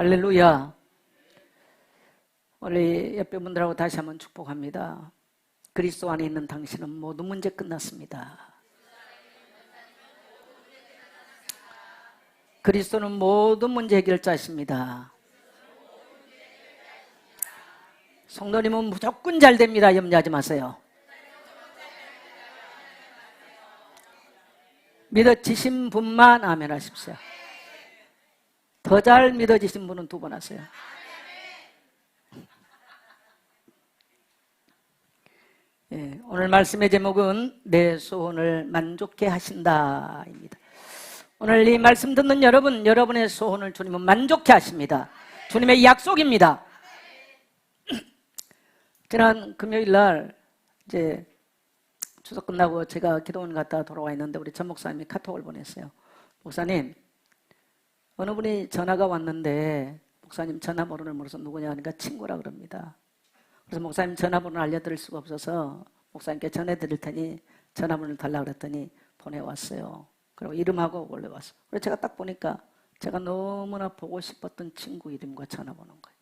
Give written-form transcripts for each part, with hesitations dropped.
할렐루야. 우리 옆에 분들하고 다시 한번 축복합니다. 그리스도 안에 있는 당신은 모든 문제 끝났습니다. 그리스도는 모든 문제 해결자이십니다. 성도님은 무조건 잘 됩니다. 염려하지 마세요. 믿어지신 분만 아멘 하십시오. 더 잘 믿어지신 분은 두 번 하세요. 예, 오늘 말씀의 제목은 내 소원을 만족케 하신다입니다. 오늘 이 말씀 듣는 여러분, 여러분의 소원을 주님은 만족케 하십니다. 주님의 약속입니다. 지난 금요일 날 이제 추석 끝나고 제가 기도원 갔다 돌아와 있는데 우리 전 목사님이 카톡을 보냈어요. 목사님, 어느 분이 전화가 왔는데 목사님 전화번호를 물어서 누구냐 하니까 친구라 그럽니다. 그래서 목사님 전화번호를 알려드릴 수가 없어서 목사님께 전해드릴 테니 전화번호를 달라고 그랬더니 보내왔어요. 그리고 이름하고 올려왔어요. 그래서 제가 딱 보니까 제가 너무나 보고 싶었던 친구 이름과 전화번호인 거예요.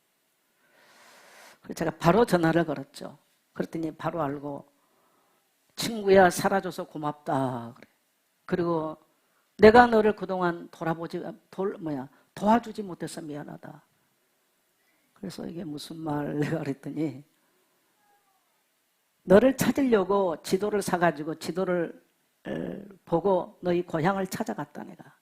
그래서 제가 바로 전화를 걸었죠. 그랬더니 바로 알고 친구야 살아줘서 고맙다. 그리고 내가 너를 그동안 도와주지 못해서 미안하다. 그래서 이게 무슨 말 내가 그랬더니 너를 찾으려고 지도를 사가지고 지도를 보고 너희 고향을 찾아갔다 내가.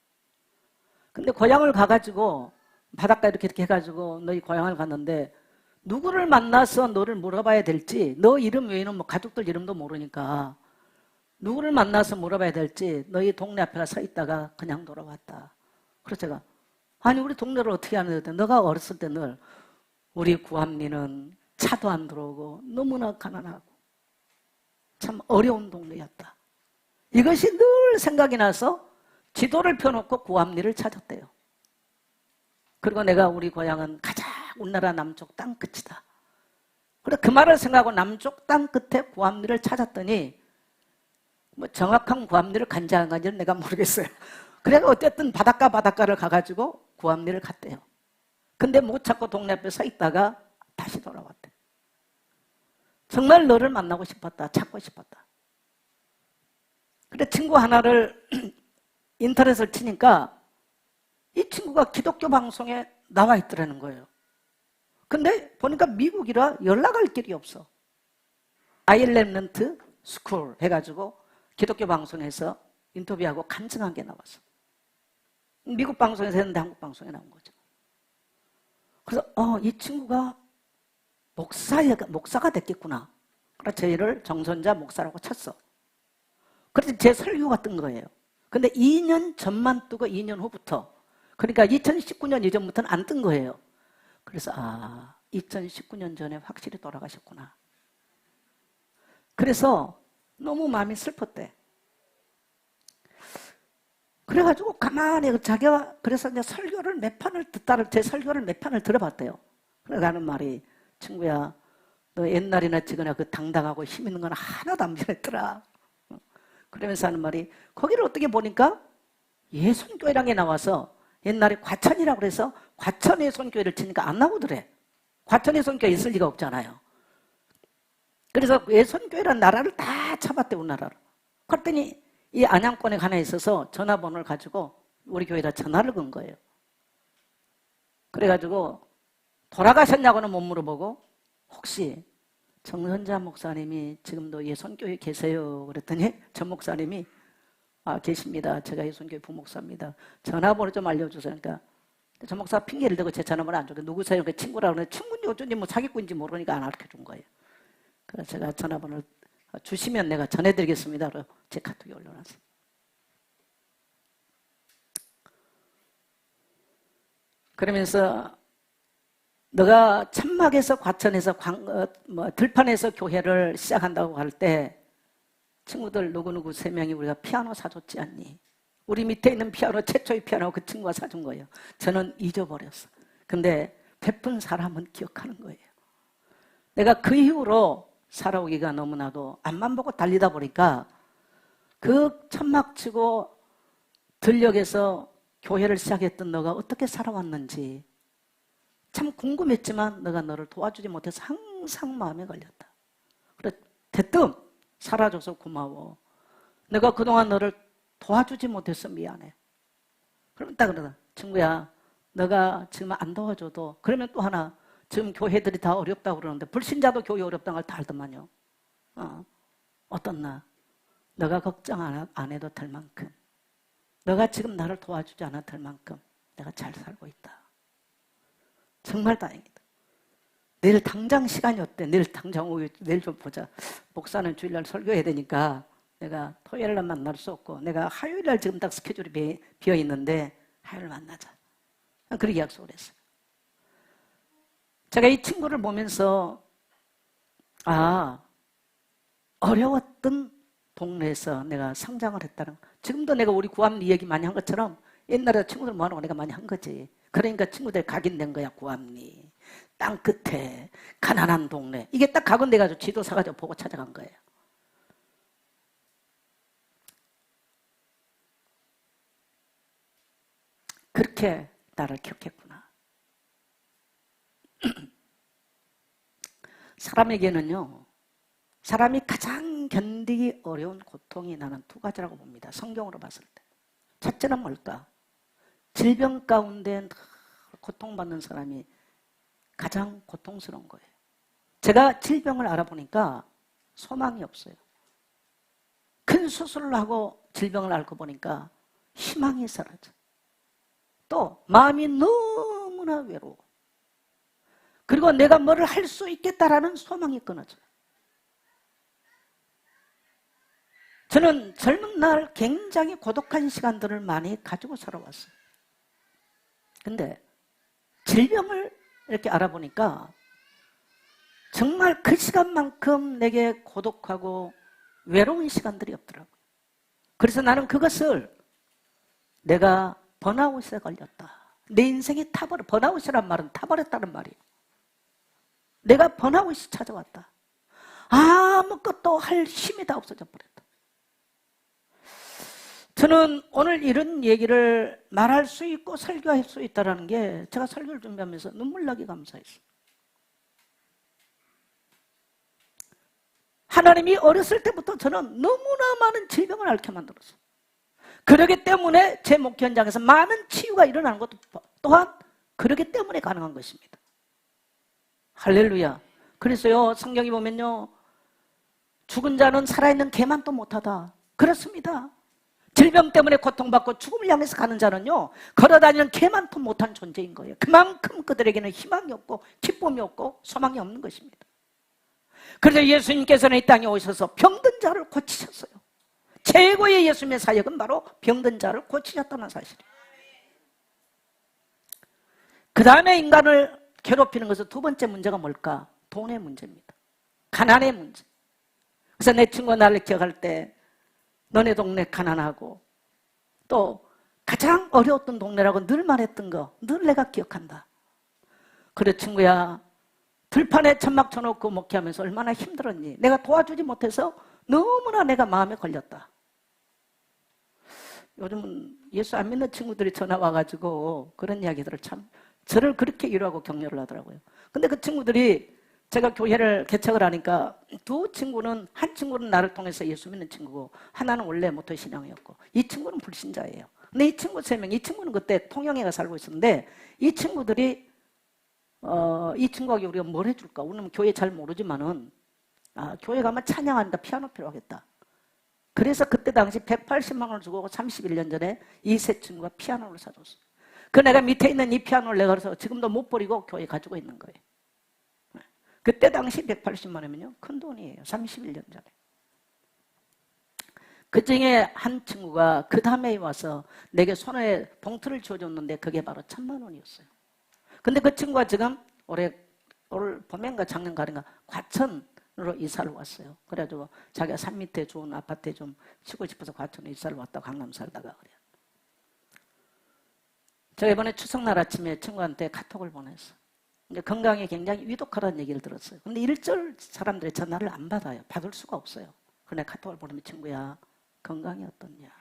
근데 고향을 가가지고 바닷가 이렇게 해가지고 너희 고향을 갔는데 누구를 만나서 너를 물어봐야 될지 너 이름 외에는 뭐 가족들 이름도 모르니까 누구를 만나서 물어봐야 될지 너희 동네 앞에 서 있다가 그냥 돌아왔다. 그래서 제가 아니 우리 동네를 어떻게 하는데 너가 어렸을 때 늘 우리 구암리는 차도 안 들어오고 너무나 가난하고 참 어려운 동네였다. 이것이 늘 생각이 나서 지도를 펴놓고 구암리를 찾았대요. 그리고 내가 우리 고향은 가장 우리나라 남쪽 땅 끝이다. 그래서 그 말을 생각하고 남쪽 땅 끝에 구암리를 찾았더니 뭐 정확한 구암리를 간지 안 간지는 내가 모르겠어요. 그래서 어쨌든 바닷가를 가가지고 구암리를 갔대요. 근데 못 찾고 동네 앞에 서 있다가 다시 돌아왔대. 정말 너를 만나고 싶었다. 찾고 싶었다. 그래 친구 하나를 인터넷을 치니까 이 친구가 기독교 방송에 나와 있더라는 거예요. 근데 보니까 미국이라 연락할 길이 없어. 아일랜드 스쿨 해가지고 기독교 방송에서 인터뷰하고 간증한 게 나왔어. 미국 방송에서 했는데 한국 방송에 나온 거죠. 그래서 이 친구가 목사가 됐겠구나. 그래서 저희를 정선자 목사라고 쳤어. 그래서 제 설교가 뜬 거예요. 근데 2년 전만 뜨고 2년 후부터 그러니까 2019년 이전부터는 안 뜬 거예요. 그래서 2019년 전에 확실히 돌아가셨구나. 그래서 너무 마음이 슬펐대. 그래가지고 가만히 자기가 그래서 이제 설교를 몇 판을 제 설교를 몇 판을 들어봤대요. 그래서 하는 말이 친구야 너 옛날이나 지금이나 그 당당하고 힘 있는 건 하나도 안 변했더라. 그러면서 하는 말이 거기를 어떻게 보니까 예선교회란 게 나와서 옛날에 과천이라고 그래서 과천 예선교회를 치니까 안 나오더래. 과천 예선교회 있을 리가 없잖아요. 그래서 예선교회라는 나라를 다 잡았대 우리나라로. 그랬더니 이 안양권에 하나 있어서 전화번호를 가지고 우리 교회에다 전화를 건 거예요. 그래가지고 돌아가셨냐고는 못 물어보고 혹시 정선자 목사님이 지금도 예선교회에 계세요? 그랬더니 전 목사님이 계십니다. 제가 예선교회 부목사입니다. 전화번호 좀 알려주세요. 그러니까 전 목사 핑계를 대고 제 전화번호 안 줘요. 누구세요? 그 친구라고 그러는데 친구인지 어쩐지 뭐 사기꾼인지 모르니까 안 가르쳐준 거예요. 그래서 제가 전화번호를 주시면 내가 전해드리겠습니다. 그래서 제 카톡에 올려놨어요. 그러면서 너가 천막에서 과천에서 들판에서 교회를 시작한다고 할 때 친구들 누구누구 3명이 우리가 피아노 사줬지 않니? 우리 밑에 있는 피아노 최초의 피아노 그 친구가 사준 거예요. 저는 잊어버렸어. 근데 베푼 사람은 기억하는 거예요. 내가 그 이후로 살아오기가 너무나도 앞만 보고 달리다 보니까 그 천막 치고 들녘에서 교회를 시작했던 너가 어떻게 살아왔는지 참 궁금했지만 내가 너를 도와주지 못해서 항상 마음에 걸렸다. 그래, 대뜸 살아줘서 고마워. 내가 그동안 너를 도와주지 못해서 미안해. 그러면 딱 그러다. 친구야, 너가 지금 안 도와줘도, 그러면 또 하나, 지금 교회들이 다 어렵다고 그러는데 불신자도 교회 어렵다는 걸 다 알더만요. 어떻나? 너가 걱정 안 해도 될 만큼, 너가 지금 나를 도와주지 않아도 될 만큼 내가 잘 살고 있다. 정말 다행이다. 내일 당장 시간이 어때? 내일 당장 내일 좀 보자. 목사는 주일날 설교해야 되니까 내가 토요일날 만날 수 없고, 내가 화요일날 지금 딱 스케줄이 비어 있는데 화요일 만나자. 그렇게 약속을 했어요. 제가 이 친구를 보면서 어려웠던 동네에서 내가 성장을 했다는 거. 지금도 내가 우리 구암리 얘기 많이 한 것처럼 옛날에 친구들 모아놓고 내가 많이 한 거지. 그러니까 친구들 각인된 거야. 구암리 땅 끝에 가난한 동네. 이게 딱 각인돼가지고 지도 사가지고 보고 찾아간 거예요. 그렇게 나를 기억했구나. 사람에게는요, 사람이 가장 견디기 어려운 고통이 나는 두 가지라고 봅니다. 성경으로 봤을 때. 첫째는 뭘까? 질병 가운데 고통받는 사람이 가장 고통스러운 거예요. 제가 질병을 알아보니까 소망이 없어요. 큰 수술을 하고 질병을 앓고 보니까 희망이 사라져. 또 마음이 너무나 외로워. 그리고 내가 뭐를 할 수 있겠다라는 소망이 끊어져요. 저는 젊은 날 굉장히 고독한 시간들을 많이 가지고 살아왔어요. 근데 질병을 이렇게 알아보니까 정말 그 시간만큼 내게 고독하고 외로운 시간들이 없더라고요. 그래서 나는 그것을 내가 번아웃에 걸렸다. 내 인생이 번아웃이란 말은 타버렸다는 말이에요. 내가 번아웃이 찾아왔다. 아무것도 할 힘이 다 없어져 버렸다. 저는 오늘 이런 얘기를 말할 수 있고 설교할 수 있다는 게 제가 설교를 준비하면서 눈물 나게 감사했어요. 하나님이 어렸을 때부터 저는 너무나 많은 질병을 앓게 만들었어요. 그러기 때문에 제 목회 현장에서 많은 치유가 일어나는 것도 또한 그러기 때문에 가능한 것입니다. 할렐루야. 그래서요, 성경에 보면요, 죽은 자는 살아있는 개만도 못하다. 그렇습니다. 질병 때문에 고통받고 죽음을 향해서 가는 자는요, 걸어다니는 개만도 못한 존재인 거예요. 그만큼 그들에게는 희망이 없고 기쁨이 없고 소망이 없는 것입니다. 그래서 예수님께서는 이 땅에 오셔서 병든 자를 고치셨어요. 최고의 예수님의 사역은 바로 병든 자를 고치셨다는 사실이에요. 그 다음에 인간을 괴롭히는 것은 두 번째 문제가 뭘까? 돈의 문제입니다. 가난의 문제. 그래서 내 친구가 나를 기억할 때 너네 동네 가난하고 또 가장 어려웠던 동네라고 늘 말했던 거 늘 내가 기억한다. 그래 친구야, 들판에 천막 쳐놓고 목회하면서 얼마나 힘들었니? 내가 도와주지 못해서 너무나 내가 마음에 걸렸다. 요즘은 예수 안 믿는 친구들이 전화 와가지고 그런 이야기들을 참 저를 그렇게 위로하고 격려를 하더라고요. 근데 그 친구들이 제가 교회를 개척을 하니까 두 친구는, 한 친구는 나를 통해서 예수 믿는 친구고 하나는 원래 모태 신앙이었고 이 친구는 불신자예요. 근데 이 친구 세 명, 이 친구는 그때 통영에가 살고 있었는데 이 친구들이 이 친구에게 우리가 뭘 해줄까? 우리는 교회 잘 모르지만은 교회 가면 찬양하니까 피아노 필요하겠다. 그래서 그때 당시 180만 원을 주고 31년 전에 이 세 친구가 피아노를 사줬어요. 그 내가 밑에 있는 이 피아노를 내가 그래서 지금도 못 버리고 교회에 가지고 있는 거예요. 그때 당시 180만 원이면요, 큰 돈이에요. 31년 전에. 그 중에 한 친구가 그 다음에 와서 내게 손에 봉투를 쥐어줬는데 그게 바로 1,000만 원이었어요. 근데 그 친구가 지금 올 봄인가 작년 가을인가 과천으로 이사를 왔어요. 그래가지고 자기가 산 밑에 좋은 아파트에 좀 쉬고 싶어서 과천으로 이사를 왔다고 강남 살다가 그래요. 제가 이번에 추석날 아침에 친구한테 카톡을 보냈어. 이제 건강에 굉장히 위독하다는 얘기를 들었어요. 근데 일절 사람들이 전화를 안 받아요. 받을 수가 없어요. 그래 카톡을 보내면 친구야, 건강이 어떻냐?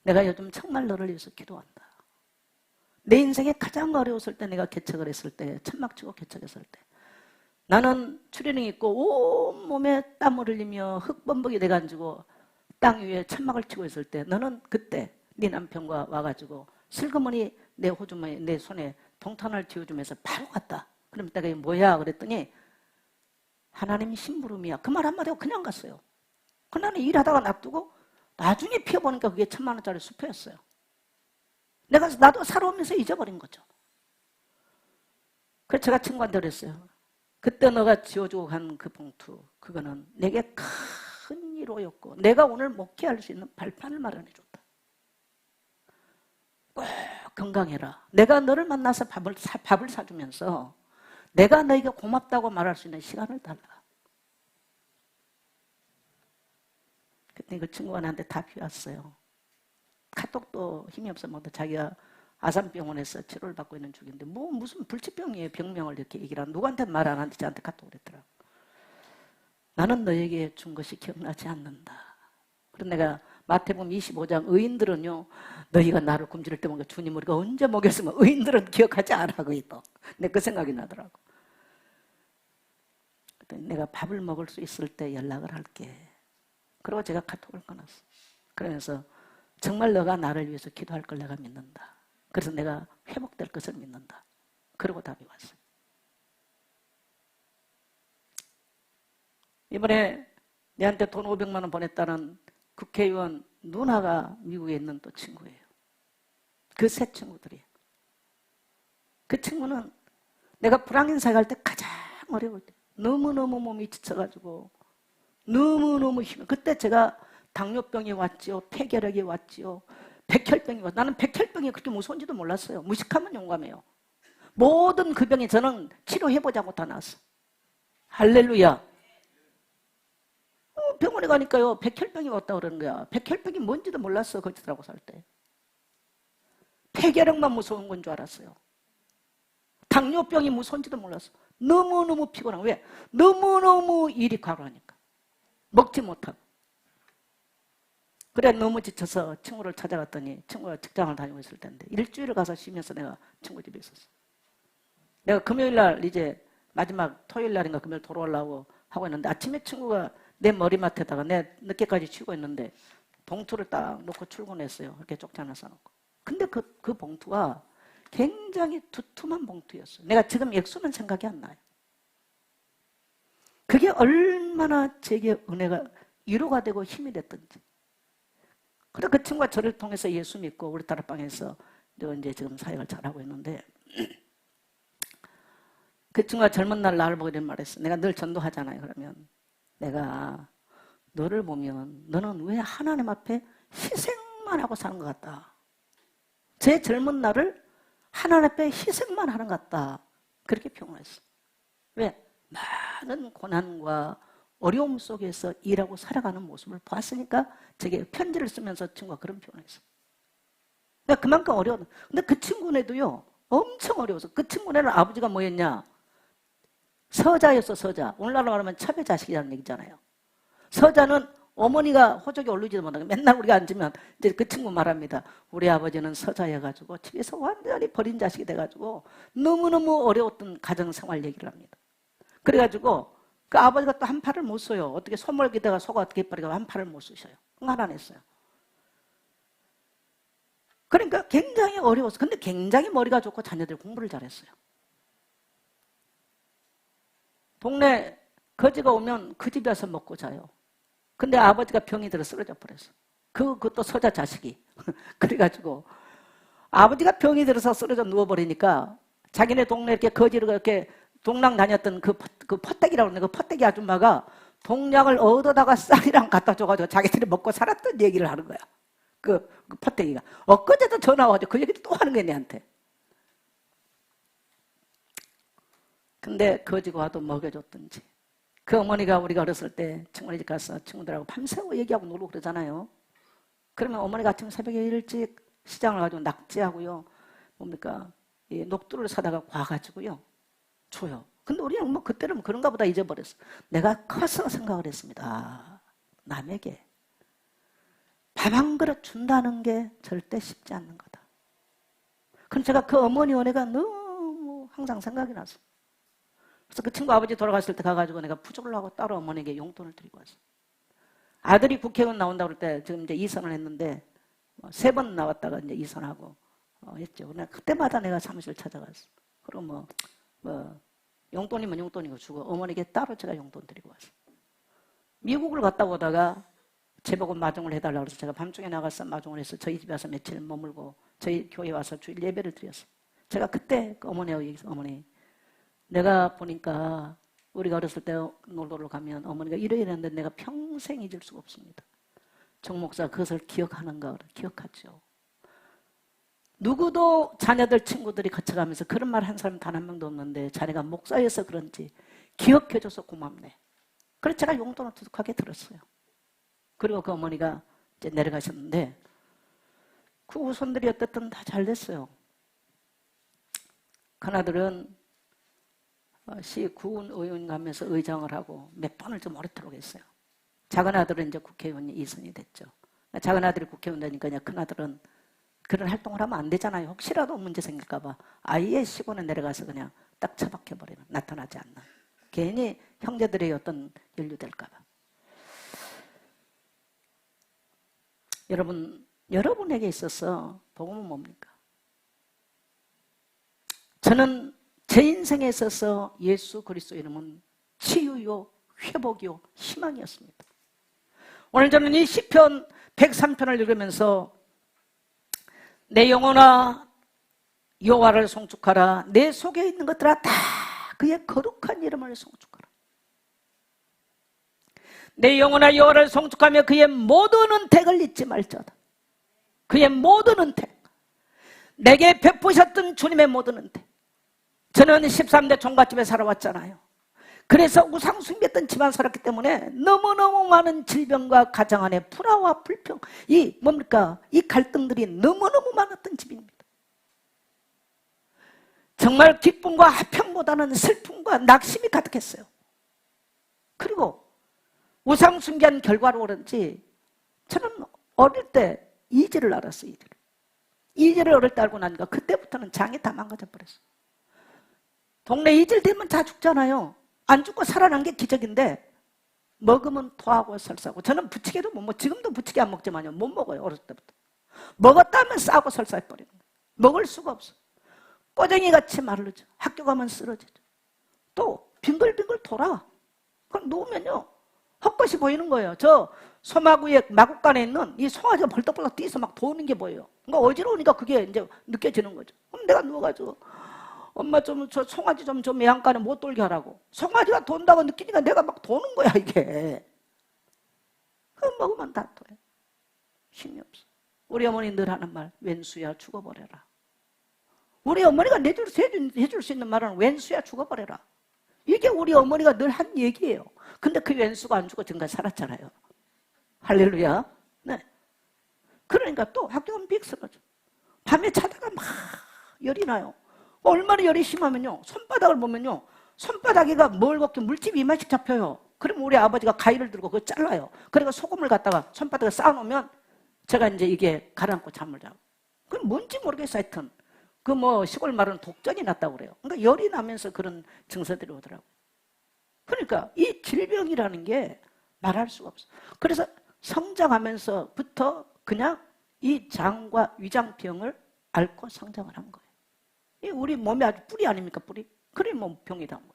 내가 요즘 정말 너를 위해서 기도한다. 내 인생에 가장 어려웠을 때, 내가 개척을 했을 때, 천막치고 개척했을 때, 나는 추리닝 입고 온몸에 땀을 흘리며 흙범벅이 돼가지고 땅 위에 천막을 치고 있을 때, 너는 그때 네 남편과 와가지고 슬그머니 내 호주머니, 내 손에 동탄을 쥐어주면서 바로 갔다. 그럼 내가 이게 뭐야? 그랬더니 하나님이 심부름이야. 그 말 한마디 하고 그냥 갔어요. 그 나는 일하다가 놔두고 나중에 피워보니까 그게 1,000만 원짜리 수표였어요. 나도 살아오면서 잊어버린 거죠. 그래서 제가 친구한테 그랬어요. 그때 너가 지어주고 간 그 봉투, 그거는 내게 큰 위로였고 내가 오늘 목회할 수 있는 발판을 마련해줬다. 꼭 건강해라. 내가 너를 만나서 밥을 사주면서 내가 너에게 고맙다고 말할 수 있는 시간을 달라. 그때 그 친구가 나한테 답이 왔어요. 카톡도 힘이 없어 먹다 자기가 아산병원에서 치료를 받고 있는 중인데 무슨 불치병이에요. 병명을 이렇게 얘기를 하는. 누구한테 말 안 하는데 저한테 카톡을 했더라고. 나는 너에게 준 것이 기억나지 않는다. 그래서 내가 마태복음 25장 의인들은요, 너희가 나를 굶주릴 때 뭔가 주님 우리가 언제 먹였으면 의인들은 기억하지 않아. 그게 또 내 그 생각이 나더라고. 그랬더니 내가 밥을 먹을 수 있을 때 연락을 할게. 그리고 제가 카톡을 끊었어. 그러면서 정말 너가 나를 위해서 기도할 걸 내가 믿는다. 그래서 내가 회복될 것을 믿는다. 그러고 답이 왔어요. 이번에 내한테 돈 500만 원 보냈다는 국회의원 누나가 미국에 있는 또 친구예요. 그 세 친구들이에요. 그 친구는 내가 불황인사에 갈 때 가장 어려울 때 너무너무 몸이 지쳐가지고 너무너무 힘들어. 그때 제가 당뇨병이 왔지요. 폐결핵이 왔지요. 백혈병이 왔지요. 나는 백혈병이 그렇게 무서운지도 몰랐어요. 무식하면 용감해요. 모든 그 병이 저는 치료해보자고 다 나왔어. 할렐루야. 병원에 가니까요. 백혈병이 왔다고 그러는 거야. 백혈병이 뭔지도 몰랐어. 거기서라고 살 때. 폐결핵만 무서운 건 줄 알았어요. 당뇨병이 무서운지도 몰랐어. 너무너무 피곤하고. 왜? 너무너무 일이 과로하니까. 먹지 못하고. 그래 너무 지쳐서 친구를 찾아갔더니 친구가 직장을 다니고 있을 텐데 일주일을 가서 쉬면서 내가 친구 집에 있었어. 내가 금요일날 이제 마지막 토요일날인가 금요일 돌아오려고 하고 있는데 아침에 친구가 내 머리맡에다가 내 늦게까지 쉬고 있는데 봉투를 딱 놓고 출근했어요. 이렇게 쪽지 하나 써놓고. 근데 그 봉투가 굉장히 두툼한 봉투였어요. 내가 지금 액수는 생각이 안 나요. 그게 얼마나 제게 은혜가 위로가 되고 힘이 됐던지. 그래 그 친구가 저를 통해서 예수 믿고 우리 다락방에서 이제 지금 사역을 잘하고 있는데 그 친구가 젊은 날 나를 보고 이런 말을 했어. 내가 늘 전도하잖아요. 그러면 내가 너를 보면 너는 왜 하나님 앞에 희생만 하고 사는 것 같다. 제 젊은 날을 하나님 앞에 희생만 하는 것 같다. 그렇게 표현했어. 왜? 많은 고난과 어려움 속에서 일하고 살아가는 모습을 봤으니까 제게 편지를 쓰면서 친구가 그런 표현을 했어. 그러니까 그만큼 어려워. 근데 그 친구네도요, 엄청 어려워서. 그 친구네는 아버지가 뭐였냐? 서자였어, 서자. 오늘날로 말하면 첩의 자식이라는 얘기잖아요. 서자는 어머니가 호적에 오르지도 못하고 맨날 우리가 앉으면 이제 그 친구 말합니다. 우리 아버지는 서자여가지고 집에서 완전히 버린 자식이 돼가지고 너무너무 어려웠던 가정생활 얘기를 합니다. 그래가지고 그 아버지가 또 한 팔을 못 써요. 어떻게 소몰기다가 소가 어떻게 버리고 한 팔을 못 쓰셔요. 하나 냈어요. 그러니까 굉장히 어려웠어. 근데 굉장히 머리가 좋고 자녀들 공부를 잘했어요. 동네 거지가 오면 그 집에 와서 먹고 자요. 근데 아버지가 병이 들어 쓰러져 버렸어. 그것도 서자 자식이. 그래가지고 아버지가 병이 들어서 쓰러져 누워버리니까 자기네 동네 이렇게 거지로 이렇게 동랑 다녔던 그 퍼떼기라고 하는데 그 퍼떼기 아줌마가 동량을 얻어다가 쌀이랑 갖다 줘가지고 자기들이 먹고 살았던 얘기를 하는 거야. 그 퍼떼기가. 엊그제도 전화 와가지고 그 얘기를 또 하는 거야, 내한테. 근데 거지가 와도 먹여줬던지. 그 어머니가 우리가 어렸을 때 친구네 집 가서 친구들하고 밤새워 얘기하고 놀고 그러잖아요. 그러면 어머니가 아침 새벽에 일찍 시장을 가지고 낙지하고요. 뭡니까? 이 녹두를 사다가 과가지고요. 줘요. 근데 우리는 뭐 그때는 그런가 보다 잊어버렸어. 내가 커서 생각을 했습니다. 남에게 밥 한 그릇 준다는 게 절대 쉽지 않는 거다. 그럼 제가 그 어머니 은혜가 너무 항상 생각이 나서. 그래서 그 친구 아버지 돌아갔을 때 가가지고 내가 부족을 하고 따로 어머니에게 용돈을 드리고 왔어. 아들이 국회의원 나온다고 그럴 때 지금 이제 2선을 했는데 3번 나왔다가 이제 2선하고 했죠. 그냥 그때마다 내가 사무실 찾아갔어. 그럼 용돈이면 용돈이고 주고 어머니에게 따로 제가 용돈 드리고 왔어. 미국을 갔다 오다가 제보고 마중을 해달라고 해서 제가 밤중에 나가서 마중을 해서 저희 집에 와서 며칠 머물고 저희 교회에 와서 주일 예배를 드렸어요. 제가 그때 그 어머니하고 얘기했어요. 어머니, 내가 보니까 우리가 어렸을 때 놀러를 가면 어머니가 이랬는데 내가 평생 잊을 수가 없습니다. 정 목사 그것을 기억하는가? 기억하죠. 누구도 자녀들 친구들이 거쳐가면서 그런 말 한 사람 단 한 명도 없는데 자네가 목사여서 그런지 기억해줘서 고맙네. 그래서 제가 용돈을 두둑하게 들었어요. 그리고 그 어머니가 이제 내려가셨는데 그 후손들이 어쨌든 다 잘 됐어요. 큰아들은 시 구의원 가면서 의장을 하고 몇 번을 좀 오래도록 했어요. 작은 아들은 이제 국회의원이 2선이 됐죠. 작은 아들이 국회의원 되니까 큰 아들은 그런 활동을 하면 안 되잖아요. 혹시라도 문제 생길까봐 아예 시골에 내려가서 그냥 딱 처박혀버리는, 나타나지 않는. 괜히 형제들의 어떤 연루될까봐. 여러분에게 있어서 복음은 뭡니까? 저는 제 인생에 있어서 예수 그리스도 이름은 치유요, 회복이요, 희망이었습니다. 오늘 저는 이 시편 103편을 읽으면서 내 영혼아 여호와를 송축하라. 내 속에 있는 것들아 다 그의 거룩한 이름을 송축하라. 내 영혼아 여호와를 송축하며 그의 모든 은택을 잊지 말지어다. 그의 모든 은택, 내게 베푸셨던 주님의 모든 은택. 저는 13대 종갓집에 살아왔잖아요. 그래서 우상 숭배했던 집안 살았기 때문에 너무너무 많은 질병과 가정 안에 불화와 불평, 이 갈등들이 너무너무 많았던 집입니다. 정말 기쁨과 화평보다는 슬픔과 낙심이 가득했어요. 그리고 우상 숭배한 결과로 그런지 저는 어릴 때 이지를 알았어요. 이지를 어릴 때 알고 나니까 그때부터는 장이 다 망가져 버렸어요. 동네 이질 되면 다 죽잖아요. 안 죽고 살아난 게 기적인데 먹으면 토하고 설사하고. 저는 부치개도 못 먹어요. 지금도 부치개 안 먹지만요, 못 먹어요. 어렸을 때부터 먹었다면 싸고 설사해버리는 거예요. 먹을 수가 없어. 꼬쟁이같이 마르죠. 학교 가면 쓰러지죠. 또 빙글빙글 돌아. 그럼 누우면요 헛것이 보이는 거예요. 저 소마구의 마구간에 있는 이 송아지가 벌떡벌떡 뛰어서 막 도는 게 보여요. 그러니까 어지러우니까 그게 이제 느껴지는 거죠. 그럼 내가 누워가지고 엄마 저 송아지 좀 매한간에 못 돌게 하라고. 송아지가 돈다고 느끼니까 내가 막 도는 거야 이게. 그럼 먹으면 다 도요. 힘이 없어. 우리 어머니 늘 하는 말, 왼수야 죽어버려라. 우리 어머니가 해줄 수 있는 말은 왼수야 죽어버려라. 이게 우리 어머니가 늘 한 얘기예요. 근데 그 왼수가 안 죽어 지금까지 살았잖아요. 할렐루야. 네. 그러니까 또 학교 가면 빅 쓰러져. 밤에 자다가 막 열이 나요. 얼마나 열이 심하면요, 손바닥을 보면요, 손바닥에가 멀겋게 물집이 이만씩 잡혀요. 그럼 우리 아버지가 가위를 들고 그거 잘라요. 그리고 소금을 갖다가 손바닥에 쌓아놓으면 제가 이제 이게 가라앉고 잠을 자고. 그건 뭔지 모르겠어요. 하여튼 그 시골 말은 독전이 났다고 그래요. 그러니까 열이 나면서 그런 증세들이 오더라고요. 그러니까 이 질병이라는 게 말할 수가 없어. 그래서 성장하면서부터 그냥 이 장과 위장병을 앓고 성장을 한 거예요. 이 우리 몸이 아주 뿌리 아닙니까, 뿌리? 그래 병이 단 거예요.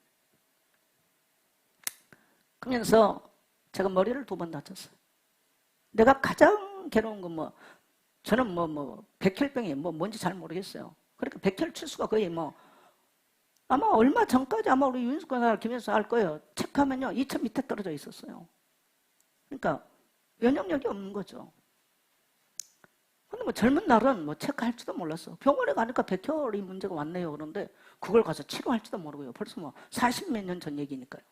그러면서 제가 머리를 2번 다쳤어요. 내가 가장 괴로운 건 저는 백혈병이 뭔지 잘 모르겠어요. 그러니까 백혈출수가 거의 아마 얼마 전까지 아마 우리 윤석열 김현수 알 거예요. 체크하면요 2천 밑에 떨어져 있었어요. 그러니까 면역력이 없는 거죠. 근데 젊은 날은 체크할지도 몰랐어. 병원에 가니까 백혈이 문제가 왔네요. 그런데 그걸 가서 치료할지도 모르고요. 벌써 40몇 년 전 얘기니까요.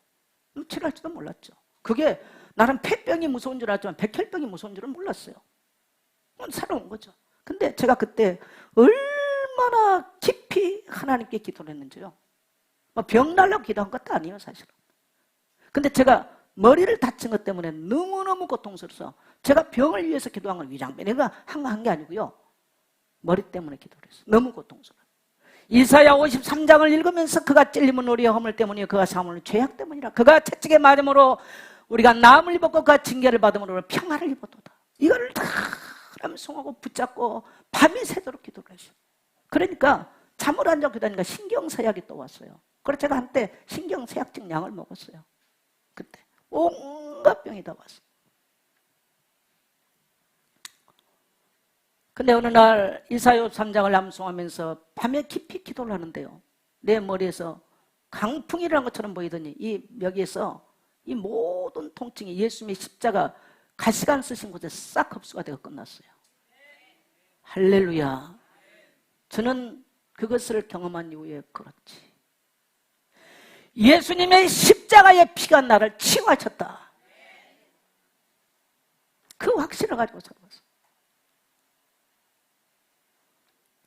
치료할지도 몰랐죠. 그게 나름 폐병이 무서운 줄 알았지만 백혈병이 무서운 줄은 몰랐어요. 살아온 거죠. 근데 제가 그때 얼마나 깊이 하나님께 기도를 했는지요. 병 날려고 기도한 것도 아니에요, 사실은. 근데 제가 머리를 다친 것 때문에 너무너무 고통스러워서 제가 병을 위해서 기도한 건 위장병. 내가 한 게 아니고요. 머리 때문에 기도를 했어. 너무 고통스러워. 이사야 53장을 읽으면서 그가 찔림은 우리의 허물 때문이요 그가 사함은 죄악 때문이라. 그가 채찍에 맞음으로 우리가 나음을 입었고 그가 징계를 받음으로 평화를 입었도다. 이거를 다 암송하고 붙잡고 밤이 새도록 기도를 했어요. 그러니까 잠을 안 자고 기도하니까 신경쇠약이 또 왔어요. 그래서 제가 한때 신경쇠약증 약을 먹었어요. 그때 온갖 병이 다 왔어요. 근데 어느 날 이사야 3장을 암송하면서 밤에 깊이 기도를 하는데요, 내 머리에서 강풍이라는 것처럼 보이더니 이 여기에서 이 모든 통증이 예수님의 십자가 가시관 쓰신 곳에 싹 흡수가 되어 끝났어요. 할렐루야. 저는 그것을 경험한 이후에 그렇지, 예수님의 십자가의 피가 나를 치유하셨다, 그 확신을 가지고 살았어요.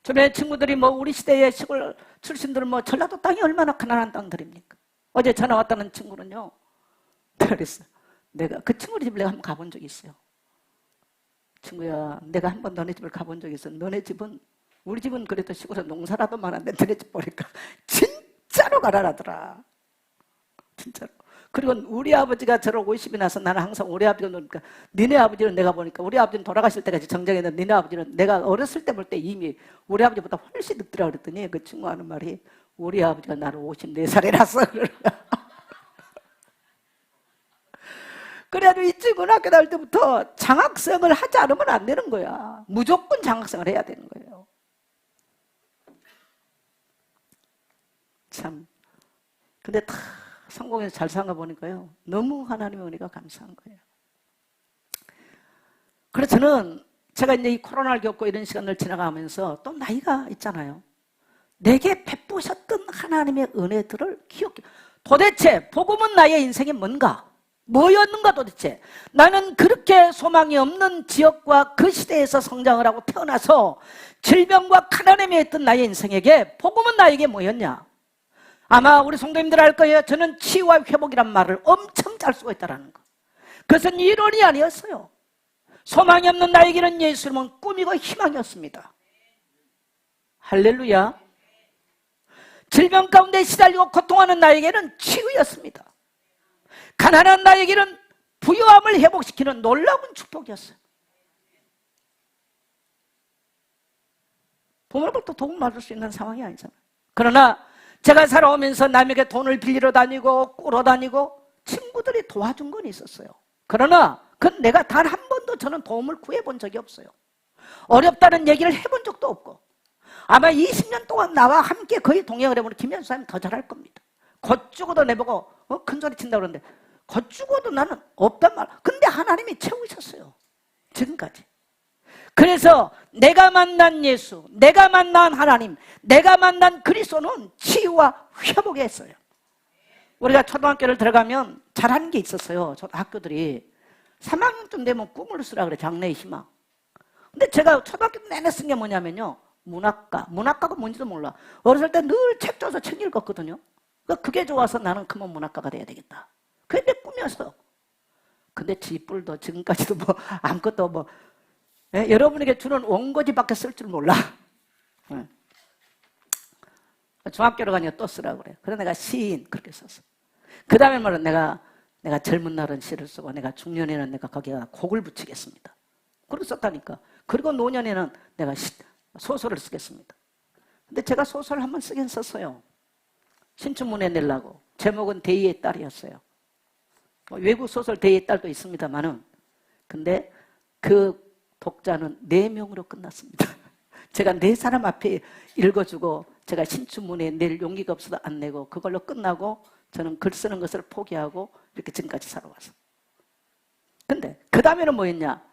주변에 친구들이 뭐 우리 시대의 시골 출신들은 뭐 전라도 땅이 얼마나 가난한 땅들입니까? 어제 전화 왔다는 친구는요, 그랬어요. 내가 그 친구 집을 내가 한번 가본 적이 있어요. 친구야, 내가 한번 너네 집을 가본 적이 있어. 너네 집은, 우리 집은 그래도 시골에 농사라도 많은데 너네 집 보니까 진짜로 가난하더라. 진짜로. 그리고 우리 아버지가 저를 50이 나서 나는 항상 우리 아버지가 노니까, 니네 아버지는 내가 보니까 우리 아버지는 돌아가실 때까지 정정했는데 니네 아버지는 내가 어렸을 때 볼 때 이미 우리 아버지보다 훨씬 늙더라 그랬더니 그 친구 하는 말이, 우리 아버지가 나를 54살이라서 그래가지고 이 친구는 학교 다닐 때부터 장학생을 하지 않으면 안 되는 거야. 무조건 장학생을 해야 되는 거예요. 참. 근데 다 성공해서 잘 산 거 보니까요, 너무 하나님의 은혜가 감사한 거예요. 그래서 저는 제가 이제 이 코로나를 겪고 이런 시간을 지나가면서 또 나이가 있잖아요. 내게 베푸셨던 하나님의 은혜들을 기억해. 도대체 복음은 나의 인생이 뭔가? 뭐였는가 도대체? 나는 그렇게 소망이 없는 지역과 그 시대에서 성장을 하고 태어나서 질병과 가난에 매였던 나의 인생에게 복음은 나에게 뭐였냐? 아마 우리 성도님들 알 거예요. 저는 치유와 회복이란 말을 엄청 잘 쓰고 있다는 거. 그것은 이론이 아니었어요. 소망이 없는 나에게는 예수님은 꿈이고 희망이었습니다. 할렐루야. 질병 가운데 시달리고 고통하는 나에게는 치유였습니다. 가난한 나에게는 부유함을 회복시키는 놀라운 축복이었어요. 부모로부터 도움 받을 수 있는 상황이 아니잖아요. 그러나 제가 살아오면서 남에게 돈을 빌리러 다니고 꾸러 다니고 친구들이 도와준 건 있었어요. 그러나 그건 내가 단 한 번도 저는 도움을 구해본 적이 없어요. 어렵다는 얘기를 해본 적도 없고, 아마 20년 동안 나와 함께 거의 동행을 해보는 김현수 사람이 더 잘할 겁니다. 곧 죽어도 내보고 큰소리 친다고 그러는데, 곧 죽어도 나는 없단 말. 근데 하나님이 채우셨어요, 지금까지. 그래서 내가 만난 예수, 내가 만난 하나님, 내가 만난 그리스도는 치유와 회복에 했어요. 우리가 초등학교를 들어가면 잘하는 게 있었어요. 학교들이 3학년쯤 되면 꿈을 쓰라 그래, 장래의 희망. 근데 제가 초등학교 내내 쓴 게 뭐냐면요, 문학가가 뭔지도 몰라. 어렸을 때 늘 책 줘서 책 읽었거든요. 그게 좋아서 나는 크면 문학가가 돼야 되겠다. 그게 내 꿈이었어. 근데 지뿔도 지금까지도 뭐 아무것도 뭐, 예? 여러분에게 주는 원고지밖에 쓸 줄 몰라. 예. 중학교로 가니까 또 쓰라고 그래. 그래서 내가 시인 그렇게 썼어. 그 다음에 말은 내가 젊은 날은 시를 쓰고 내가 중년에는 내가 거기에 곡을 붙이겠습니다. 그렇게 썼다니까. 그리고 노년에는 내가 소설을 쓰겠습니다. 근데 제가 소설 한번 쓰긴 썼어요. 신춘문예 내려고. 제목은 대의의 딸이었어요. 외국 소설 대의의 딸도 있습니다만은, 근데 그 독자는 4명으로 끝났습니다. 제가 4사람 앞에 읽어주고 제가 신춘문예 낼 용기가 없어서 안 내고 그걸로 끝나고 저는 글 쓰는 것을 포기하고 이렇게 지금까지 살아왔어요. 근데 그 다음에는 뭐였냐?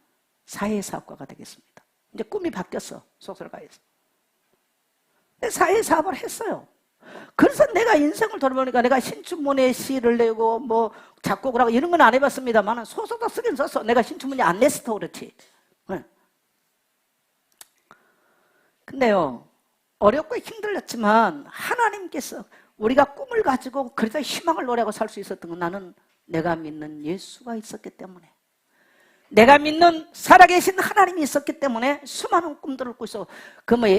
사회사업가가 되겠습니다. 이제 꿈이 바뀌었어, 소설가에서. 사회사업을 했어요. 그래서 내가 인생을 돌아보니까 내가 신춘문예 시를 내고 뭐 작곡을 하고 이런 건 안 해봤습니다만 소설도 쓰긴 썼어. 내가 신춘문예 안 냈어 그렇지. 네. 근데요, 어렵고 힘들었지만 하나님께서 우리가 꿈을 가지고 그래서 희망을 노래하고 살 수 있었던 건 나는 내가 믿는 예수가 있었기 때문에, 내가 믿는 살아계신 하나님이 있었기 때문에 수많은 꿈들을 꾸서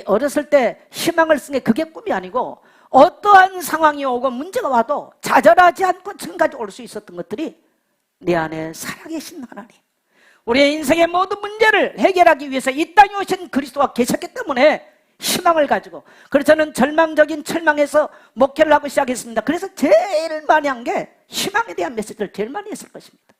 어렸을 때 희망을 쓴 게 그게 꿈이 아니고 어떠한 상황이 오고 문제가 와도 좌절하지 않고 지금까지 올 수 있었던 것들이 내 안에 살아계신 하나님, 우리의 인생의 모든 문제를 해결하기 위해서 이 땅에 오신 그리스도가 계셨기 때문에 희망을 가지고, 그래서 저는 절망적인 철망에서 목회를 하고 시작했습니다. 그래서 제일 많이 한 게 희망에 대한 메시지를 제일 많이 했을 것입니다.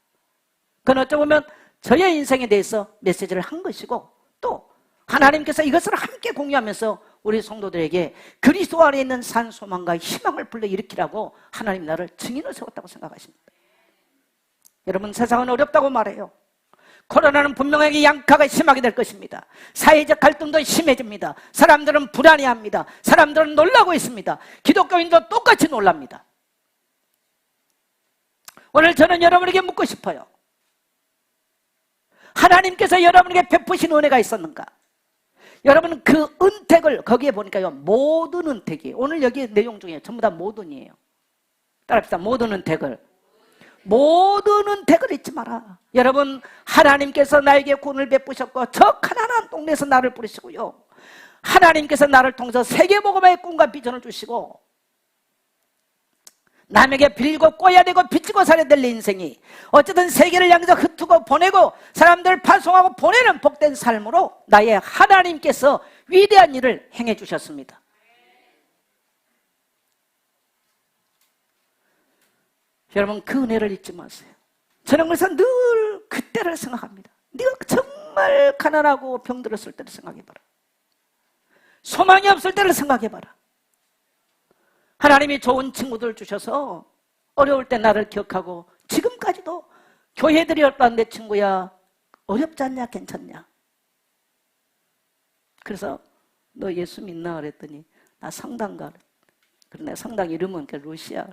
그건 어쩌면 저의 인생에 대해서 메시지를 한 것이고, 또 하나님께서 이것을 함께 공유하면서 우리 성도들에게 그리스도 안에 있는 산 소망과 희망을 불러일으키라고 하나님 나를 증인을 세웠다고 생각하십니다. 여러분, 세상은 어렵다고 말해요. 코로나는 분명하게 양카가 심하게 될 것입니다. 사회적 갈등도 심해집니다. 사람들은 불안해합니다. 사람들은 놀라고 있습니다. 기독교인도 똑같이 놀랍니다. 오늘 저는 여러분에게 묻고 싶어요. 하나님께서 여러분에게 베푸신 은혜가 있었는가? 여러분, 그 은택을 거기에 보니까요, 모든 은택이, 오늘 여기 내용 중에 전부 다 모든이에요. 따라합시다. 모든 은택을 잊지 마라. 여러분, 하나님께서 나에게 구원을 베푸셨고 저 가난한 동네에서 나를 부르시고요, 하나님께서 나를 통해서 세계복음의 꿈과 비전을 주시고 남에게 빌고 꼬야 되고 빚지고 살아야 될 내 인생이 어쨌든 세계를 향해서 흩트고 보내고 사람들을 파송하고 보내는 복된 삶으로 나의 하나님께서 위대한 일을 행해 주셨습니다. 여러분, 그 은혜를 잊지 마세요. 저는 그래서 늘 그때를 생각합니다. 네가 정말 가난하고 병들었을 때를 생각해봐라. 소망이 없을 때를 생각해봐라. 하나님이 좋은 친구들 주셔서 어려울 때 나를 기억하고 지금까지도 교회들이 어떤 내 친구야, 어렵지 않냐, 괜찮냐. 그래서 너 예수 믿나 그랬더니 나 성당 가. 그런데 성당 이름은 러시아.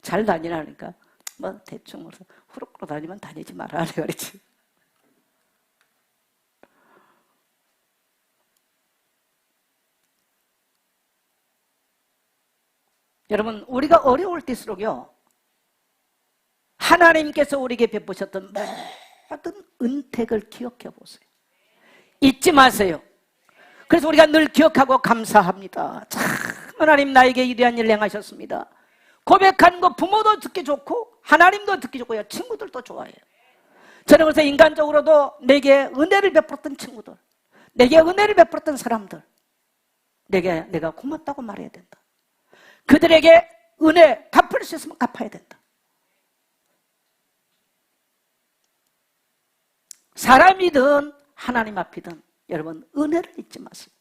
잘 다니라니까 뭐 대충 후루꾸로 다니면 다니지 마라 그랬지. 여러분, 우리가 어려울 때일수록요, 하나님께서 우리에게 베푸셨던 모든 은택을 기억해 보세요. 잊지 마세요. 그래서 우리가 늘 기억하고 감사합니다. 참 하나님 나에게 위대한 일을 행하셨습니다. 고백하는 거 부모도 듣기 좋고 하나님도 듣기 좋고요, 친구들도 좋아해요. 저는 그래서 인간적으로도 내게 은혜를 베풀었던 친구들, 내게 은혜를 베풀었던 사람들, 내가 고맙다고 말해야 된다. 그들에게 은혜 갚을 수 있으면 갚아야 된다. 사람이든 하나님 앞이든 여러분, 은혜를 잊지 마세요.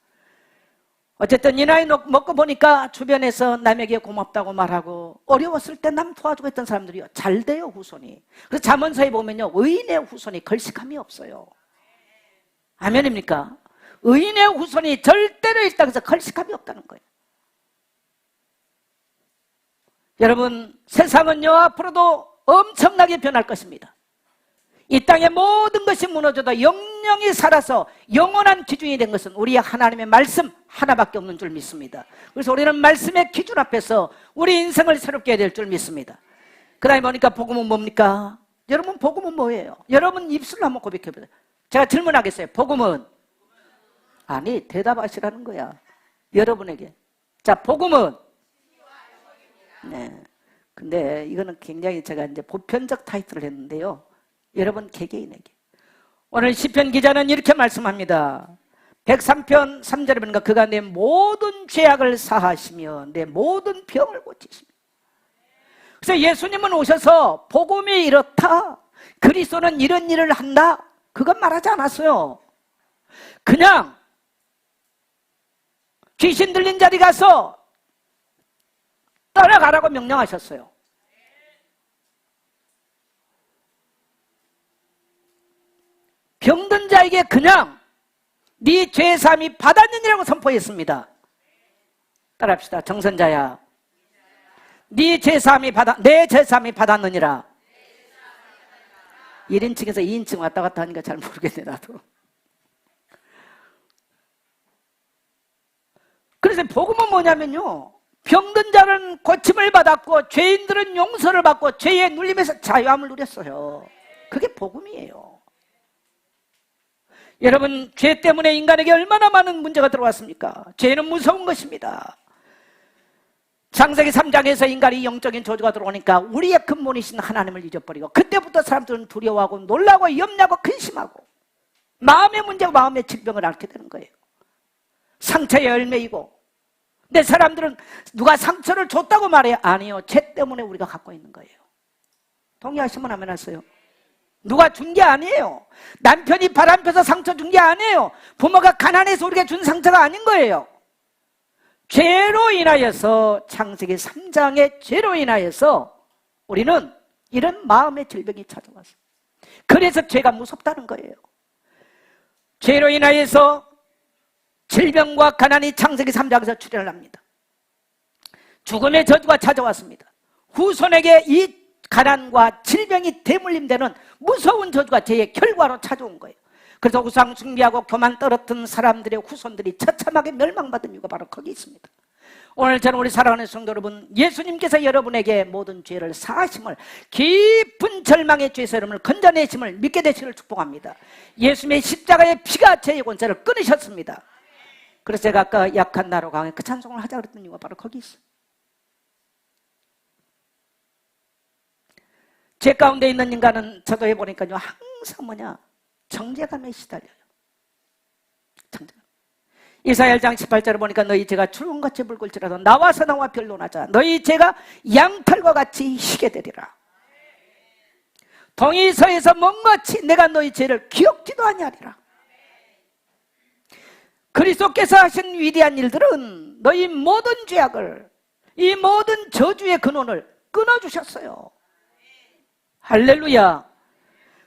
어쨌든 이 나이 먹고 보니까 주변에서 남에게 고맙다고 말하고 어려웠을 때 남 도와주고 했던 사람들이요, 잘 돼요, 후손이. 그래서 잠언서에 보면요, 의인의 후손이 걸식함이 없어요. 아멘입니까? 의인의 후손이 절대로 이 땅에서 걸식함이 없다는 거예요. 여러분, 세상은요 앞으로도 엄청나게 변할 것입니다. 이 땅의 모든 것이 무너져도 영영이 살아서 영원한 기준이 된 것은 우리 하나님의 말씀 하나밖에 없는 줄 믿습니다. 그래서 우리는 말씀의 기준 앞에서 우리 인생을 새롭게 해야 될 줄 믿습니다. 그 다음에 보니까 복음은 뭡니까? 여러분, 복음은 뭐예요? 여러분 입술로 한번 고백해 보세요. 제가 질문하겠어요. 복음은? 아니, 대답하시라는 거야, 여러분에게. 자, 복음은? 네. 근데 이거는 굉장히 제가 이제 보편적 타이틀을 했는데요, 여러분 개개인에게. 오늘 시편 기자는 이렇게 말씀합니다. 103편 3절에 보니까 그가 내 모든 죄악을 사하시며 내 모든 병을 고치시며. 그래서 예수님은 오셔서 복음이 이렇다, 그리스도는 이런 일을 한다, 그건 말하지 않았어요. 그냥 귀신 들린 자리 가서 따라가라고 명령하셨어요. 병든 자에게 그냥 네 죄사함이 받았느니라고 선포했습니다. 따라합시다. 정선자야, 네 죄사함이 내 죄사함이 받았느니라. 1인칭에서 2인칭 왔다 갔다 하니까 잘 모르겠네, 나도. 그래서 복음은 뭐냐면요, 병든 자는 고침을 받았고 죄인들은 용서를 받고 죄의 눌림에서 자유함을 누렸어요. 그게 복음이에요. 여러분, 죄 때문에 인간에게 얼마나 많은 문제가 들어왔습니까? 죄는 무서운 것입니다. 창세기 3장에서 인간이 영적인 저주가 들어오니까 우리의 근본이신 하나님을 잊어버리고, 그때부터 사람들은 두려워하고 놀라고 염려하고 근심하고 마음의 문제와 마음의 질병을 앓게 되는 거예요. 상처의 열매이고. 근데 사람들은 누가 상처를 줬다고 말해요? 아니요, 죄 때문에 우리가 갖고 있는 거예요. 동의하시면 아멘 하세요. 누가 준 게 아니에요. 남편이 바람 펴서 상처 준 게 아니에요. 부모가 가난해서 우리가 준 상처가 아닌 거예요. 죄로 인하여서, 창세기 3장의 죄로 인하여서 우리는 이런 마음의 질병이 찾아왔어요. 그래서 죄가 무섭다는 거예요. 죄로 인하여서 질병과 가난이 창세기 3장에서 출현을 합니다. 죽음의 저주가 찾아왔습니다. 후손에게 이 가난과 질병이 대물림되는 무서운 저주가 죄의 결과로 찾아온 거예요. 그래서 우상 숭배하고 교만 떨어뜨린 사람들의 후손들이 처참하게 멸망받은 이유가 바로 거기 있습니다. 오늘 저는 우리 사랑하는 성도 여러분, 예수님께서 여러분에게 모든 죄를 사하심을, 깊은 절망의 죄에서 여러분을 건져내심을 믿게 되시기를 축복합니다. 예수님의 십자가의 피가 죄의 권세를 끊으셨습니다. 그래서 제가 아까 약한 나로 강해 그 찬송을 하자 그랬던 이유가 바로 거기 있어요. 죄 가운데 있는 인간은 저도 해보니까요, 항상 정죄감에 시달려요. 정죄감. 이사야 1장 18절을 보니까 너희 죄가 주름같이 붉을지라도 나와서 나와 변론하자. 너희 죄가 양털과 같이 희게 되리라. 동이 서에서 먼같이 내가 너희 죄를 기억지도 아니하리라. 그리스도께서 하신 위대한 일들은 너희 모든 죄악을, 이 모든 저주의 근원을 끊어주셨어요. 할렐루야.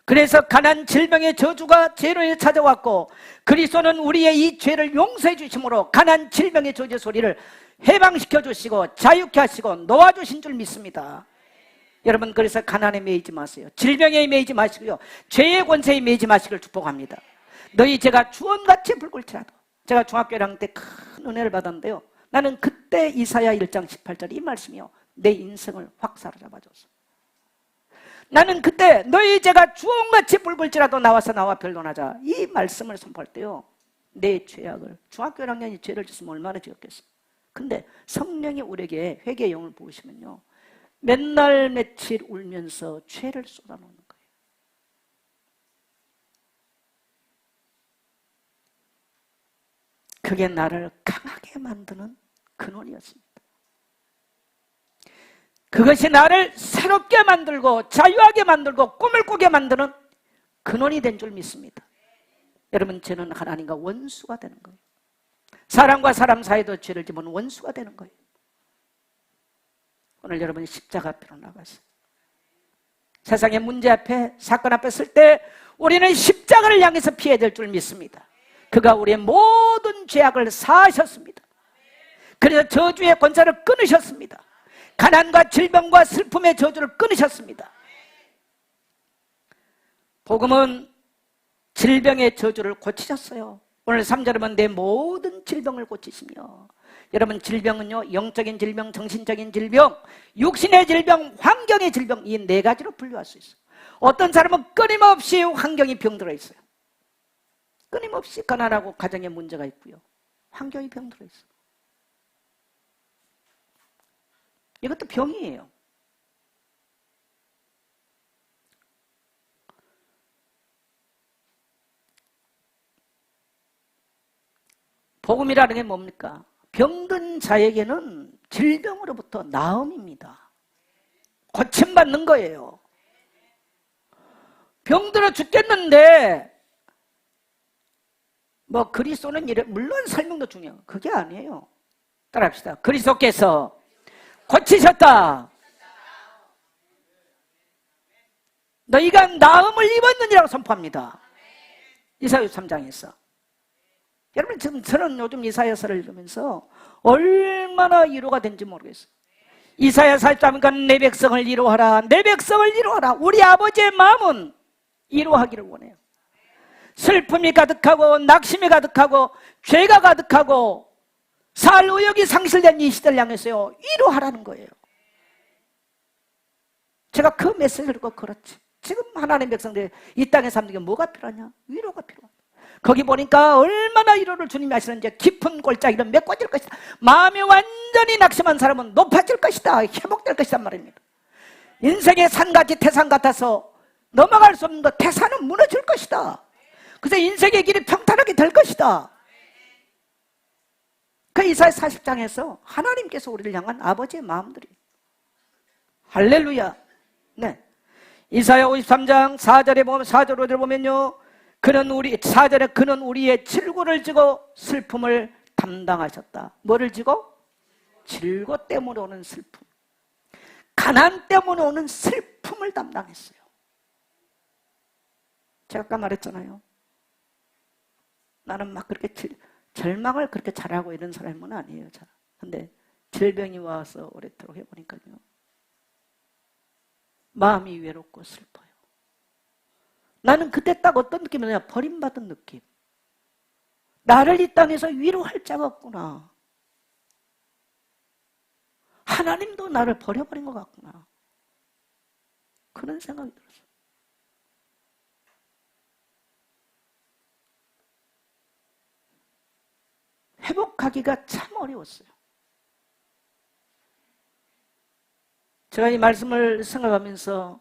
그래서 가난 질병의 저주가 죄로 인해 찾아왔고, 그리스도는 우리의 이 죄를 용서해 주심으로 가난 질병의 저주의 소리를 해방시켜 주시고 자유케 하시고 놓아주신 줄 믿습니다. 여러분, 그래서 가난에 매이지 마세요. 질병에 매이지 마시고요, 죄의 권세에 매이지 마시기를 축복합니다. 너희 죄가 주원같이 붉을지라도. 제가 중학교 1학년 때 큰 은혜를 받았는데요, 나는 그때 이사야 1장 18절 이 말씀이요, 내 인생을 확 사로잡아줬어. 나는 그때 너희 죄가 주홍같이 붉을지라도 나와서 나와 변론하자, 이 말씀을 선포할 때요, 내 죄악을, 중학교 1학년이 죄를 짓으면 얼마나 지었겠어. 근데 성령이 우리에게 회개의 영을 부으시면요, 맨날 며칠 울면서 죄를 쏟아놓는 거예요. 그게 나를 강하게 만드는 근원이었습니다. 그것이 나를 새롭게 만들고 자유하게 만들고 꿈을 꾸게 만드는 근원이 된 줄 믿습니다. 여러분, 죄는 하나님과 원수가 되는 거예요. 사람과 사람 사이도 죄를 지면 원수가 되는 거예요. 오늘 여러분, 십자가 앞으로 나가서 세상의 문제 앞에, 사건 앞에 설 때 우리는 십자가를 향해서 피해야 될 줄 믿습니다. 그가 우리의 모든 죄악을 사하셨습니다. 그래서 저주의 권세를 끊으셨습니다. 가난과 질병과 슬픔의 저주를 끊으셨습니다. 복음은 질병의 저주를 고치셨어요. 오늘 3절에 보면 내 모든 질병을 고치시며, 여러분, 질병은요, 영적인 질병, 정신적인 질병, 육신의 질병, 환경의 질병, 이 네 가지로 분류할 수 있어요. 어떤 사람은 끊임없이 환경이 병들어 있어요. 끊임없이 가난하고 가정에 문제가 있고요, 환경이 병들어 있어요. 이것도 병이에요. 복음이라는 게 뭡니까? 병든 자에게는 질병으로부터 나음입니다. 고침받는 거예요. 병들어 죽겠는데 그리스도는 이래, 물론 설명도 중요해요. 그게 아니에요. 따라합시다. 그리스도께서 고치셨다. 너희가 나음을 입었느니라고 선포합니다. 이사야 3장에서. 여러분, 지금 저는 요즘 이사야서를 읽으면서 얼마나 위로가 된지 모르겠어요. 이사야 43장 내 백성을 위로하라, 내 백성을 위로하라. 우리 아버지의 마음은 위로하기를 원해요. 슬픔이 가득하고 낙심이 가득하고 죄가 가득하고 살 의욕이 상실된 이 시대를 향해서요, 위로하라는 거예요. 제가 그 메시지를 읽고, 그렇지, 지금 하나님의 백성들이 이 땅에 사는 게 뭐가 필요하냐? 위로가 필요하다. 거기 보니까 얼마나 위로를 주님이 하시는지 깊은 골짜기로 메꿔질 것이다. 마음이 완전히 낙심한 사람은 높아질 것이다. 회복될 것이다 말입니다. 인생의 산같이 태산 같아서 넘어갈 수 없는 것, 태산은 무너질 것이다. 그래서 인생의 길이 평탄하게 될 것이다. 그 이사야 40장에서 하나님께서 우리를 향한 아버지의 마음들이, 할렐루야. 네. 이사야 53장 4절에 보면, 4절로 보면요, 그는 4절에 그는 우리의 질고를 지고 슬픔을 담당하셨다. 뭐를 지고? 질고 때문에 오는 슬픔, 가난 때문에 오는 슬픔을 담당했어요. 제가 아까 말했잖아요. 나는 막 그렇게 절망을 그렇게 잘하고 이런 사람은 아니에요. 근데 질병이 와서 오랫도록 해보니까요, 마음이 외롭고 슬퍼요. 나는 그때 딱 어떤 느낌이냐, 버림받은 느낌. 나를 이 땅에서 위로할 자가 없구나. 하나님도 나를 버려버린 것 같구나. 그런 생각이 들었어요. 회복하기가 참 어려웠어요. 제가 이 말씀을 생각하면서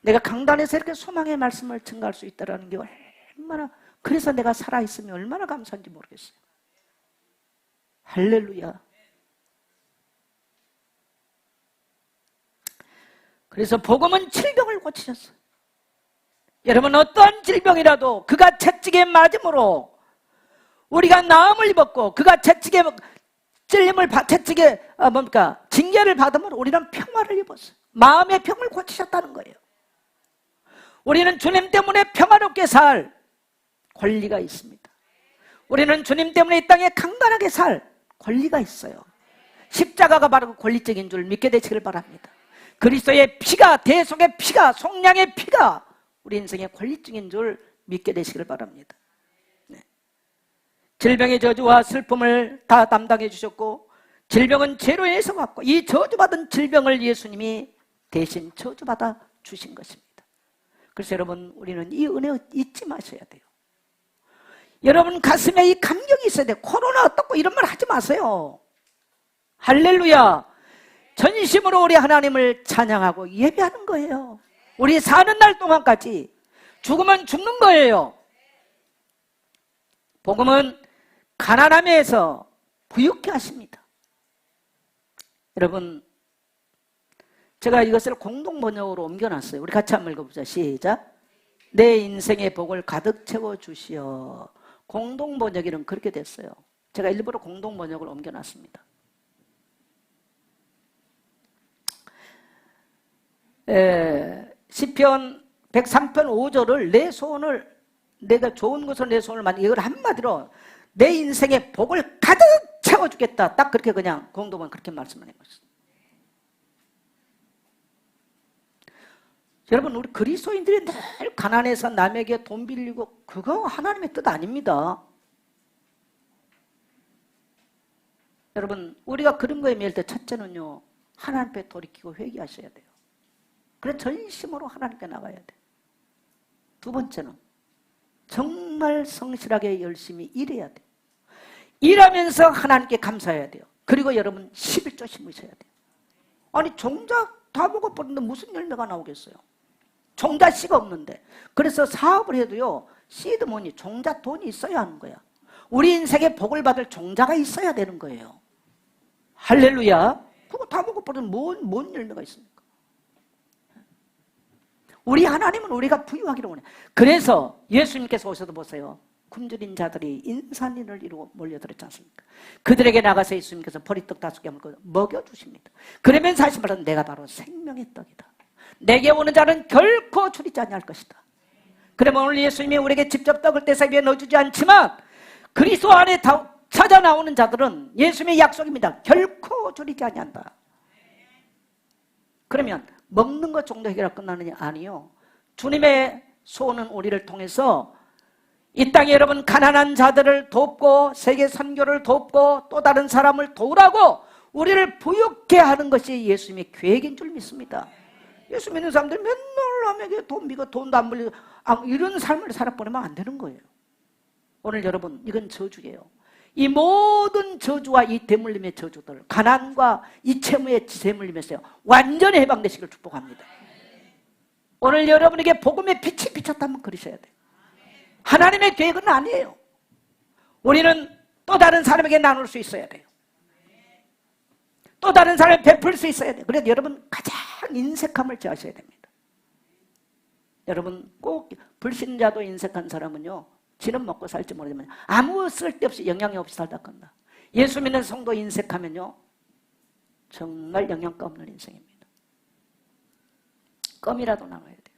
내가 강단에서 이렇게 소망의 말씀을 증가할 수 있다는 게 얼마나, 그래서 내가 살아있으면 얼마나 감사한지 모르겠어요. 할렐루야. 그래서 복음은 질병을 고치셨어요. 여러분, 어떠한 질병이라도 그가 채찍에 맞음으로 우리가 나음을 입었고, 그가 채찍에 징계를 받으면 우리는 평화를 입었어요. 마음의 병을 고치셨다는 거예요. 우리는 주님 때문에 평화롭게 살 권리가 있습니다. 우리는 주님 때문에 이 땅에 강건하게 살 권리가 있어요. 십자가가 바로 권리적인 줄 믿게 되시길 바랍니다. 그리스도의 피가, 대속의 피가, 속량의 피가 우리 인생의 권리적인 줄 믿게 되시길 바랍니다. 질병의 저주와 슬픔을 다 담당해 주셨고, 질병은 죄로 인해서 왔고, 이 저주받은 질병을 예수님이 대신 저주받아 주신 것입니다. 그래서 여러분, 우리는 이 은혜 잊지 마셔야 돼요. 여러분 가슴에 이 감격이 있어야 돼요. 코로나 어떻고 이런 말 하지 마세요. 할렐루야. 전심으로 우리 하나님을 찬양하고 예배하는 거예요. 우리 사는 날 동안까지. 죽으면 죽는 거예요. 복음은 가난함에서 부유케 하십니다. 여러분, 제가 이것을 공동 번역으로 옮겨놨어요. 우리 같이 한번 읽어보자. 시작. 내 인생의 복을 가득 채워주시어. 공동 번역에는 그렇게 됐어요. 제가 일부러 공동 번역을 옮겨놨습니다. 시편 103편 5절을 내 소원을, 내가 좋은 것으로 내 소원을 만든, 이걸 한마디로 내 인생의 복을 가득 채워주겠다. 딱 그렇게 그냥 공동은 그렇게 말씀을 한 것입니다. 여러분, 우리 그리스도인들이 늘 가난해서 남에게 돈 빌리고, 그거 하나님의 뜻 아닙니다. 여러분, 우리가 그런 거에 매일 때 첫째는요, 하나님 앞에 돌이키고 회개하셔야 돼요. 그래서 전심으로 하나님께 나가야 돼요. 두 번째는 정말 성실하게 열심히 일해야 돼요. 일하면서 하나님께 감사해야 돼요. 그리고 여러분 11조 심으셔야 돼요. 아니 종자 다 먹어버렸는데 무슨 열매가 나오겠어요? 종자 씨가 없는데. 그래서 사업을 해도요, 시드머니, 종자 돈이 있어야 하는 거야. 우리 인생에 복을 받을 종자가 있어야 되는 거예요. 할렐루야. 그거 다 먹어버리면 뭔 열매가 있습니까? 우리 하나님은 우리가 부유하기를 원해. 그래서 예수님께서 오셔도 보세요. 굶주린 자들이 인산인을 이루고 몰려들었지 않습니까? 그들에게 나가서 예수님께서 보리떡 5개 먹여주십니다. 그러면서 하신 말은 내가 바로 생명의 떡이다. 내게 오는 자는 결코 줄이지 아니할 것이다. 그러면 오늘 예수님이 우리에게 직접 떡을 떼서 입에 넣어주지 않지만 그리스도 안에 찾아 나오는 자들은 예수님의 약속입니다. 결코 줄이지 아니한다. 그러면 먹는 것 정도 해결하고 끝나느냐? 아니요. 주님의 소원은 우리를 통해서 이 땅에 여러분 가난한 자들을 돕고 세계 선교를 돕고 또 다른 사람을 도우라고 우리를 부유케 하는 것이 예수님의 계획인 줄 믿습니다. 예수 믿는 사람들이 맨날 남에게 돈 비고 돈도 안 벌리고 이런 삶을 살아보내면 안 되는 거예요. 오늘 여러분, 이건 저주예요. 이 모든 저주와 이 대물림의 저주들, 가난과 이 채무의 대물림에서요, 완전히 해방되시길 축복합니다. 오늘 여러분에게 복음의 빛이 비쳤다면 그러셔야 돼요. 하나님의 계획은 아니에요. 우리는 또 다른 사람에게 나눌 수 있어야 돼요. 또 다른 사람에 베풀 수 있어야 돼요. 그래서 여러분 가장 인색함을 제하셔야 됩니다. 여러분 꼭 불신자도 인색한 사람은요, 지는 먹고 살지 모르지만 아무 쓸데없이 영향이 없이 살다 간다. 예수 믿는 성도 인색하면요, 정말 영양가 없는 인생입니다. 껌이라도 나눠야 돼요.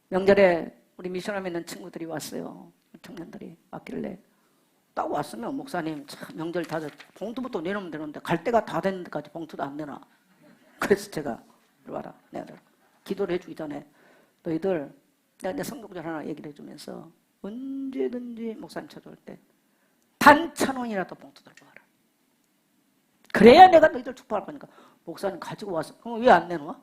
명절에 우리 미션홈에 있는 친구들이 왔어요. 청년들이 왔길래 딱 왔으면 목사님 참 명절 다 봉투부터 내놓으면 되는데 갈 때가 다 됐는 데까지 봉투도 안 내놔. 그래서 제가 이리 와라, 내가 기도를 해주기 전에 너희들, 내가 내 성경절 하나 얘기를 해주면서 언제든지 목사님 찾아올 때 단 1,000원이라도 봉투 들고 와라. 그래야 내가 너희들 축복할 거니까. 목사님 가지고 와서 그럼 왜 안 내놓아?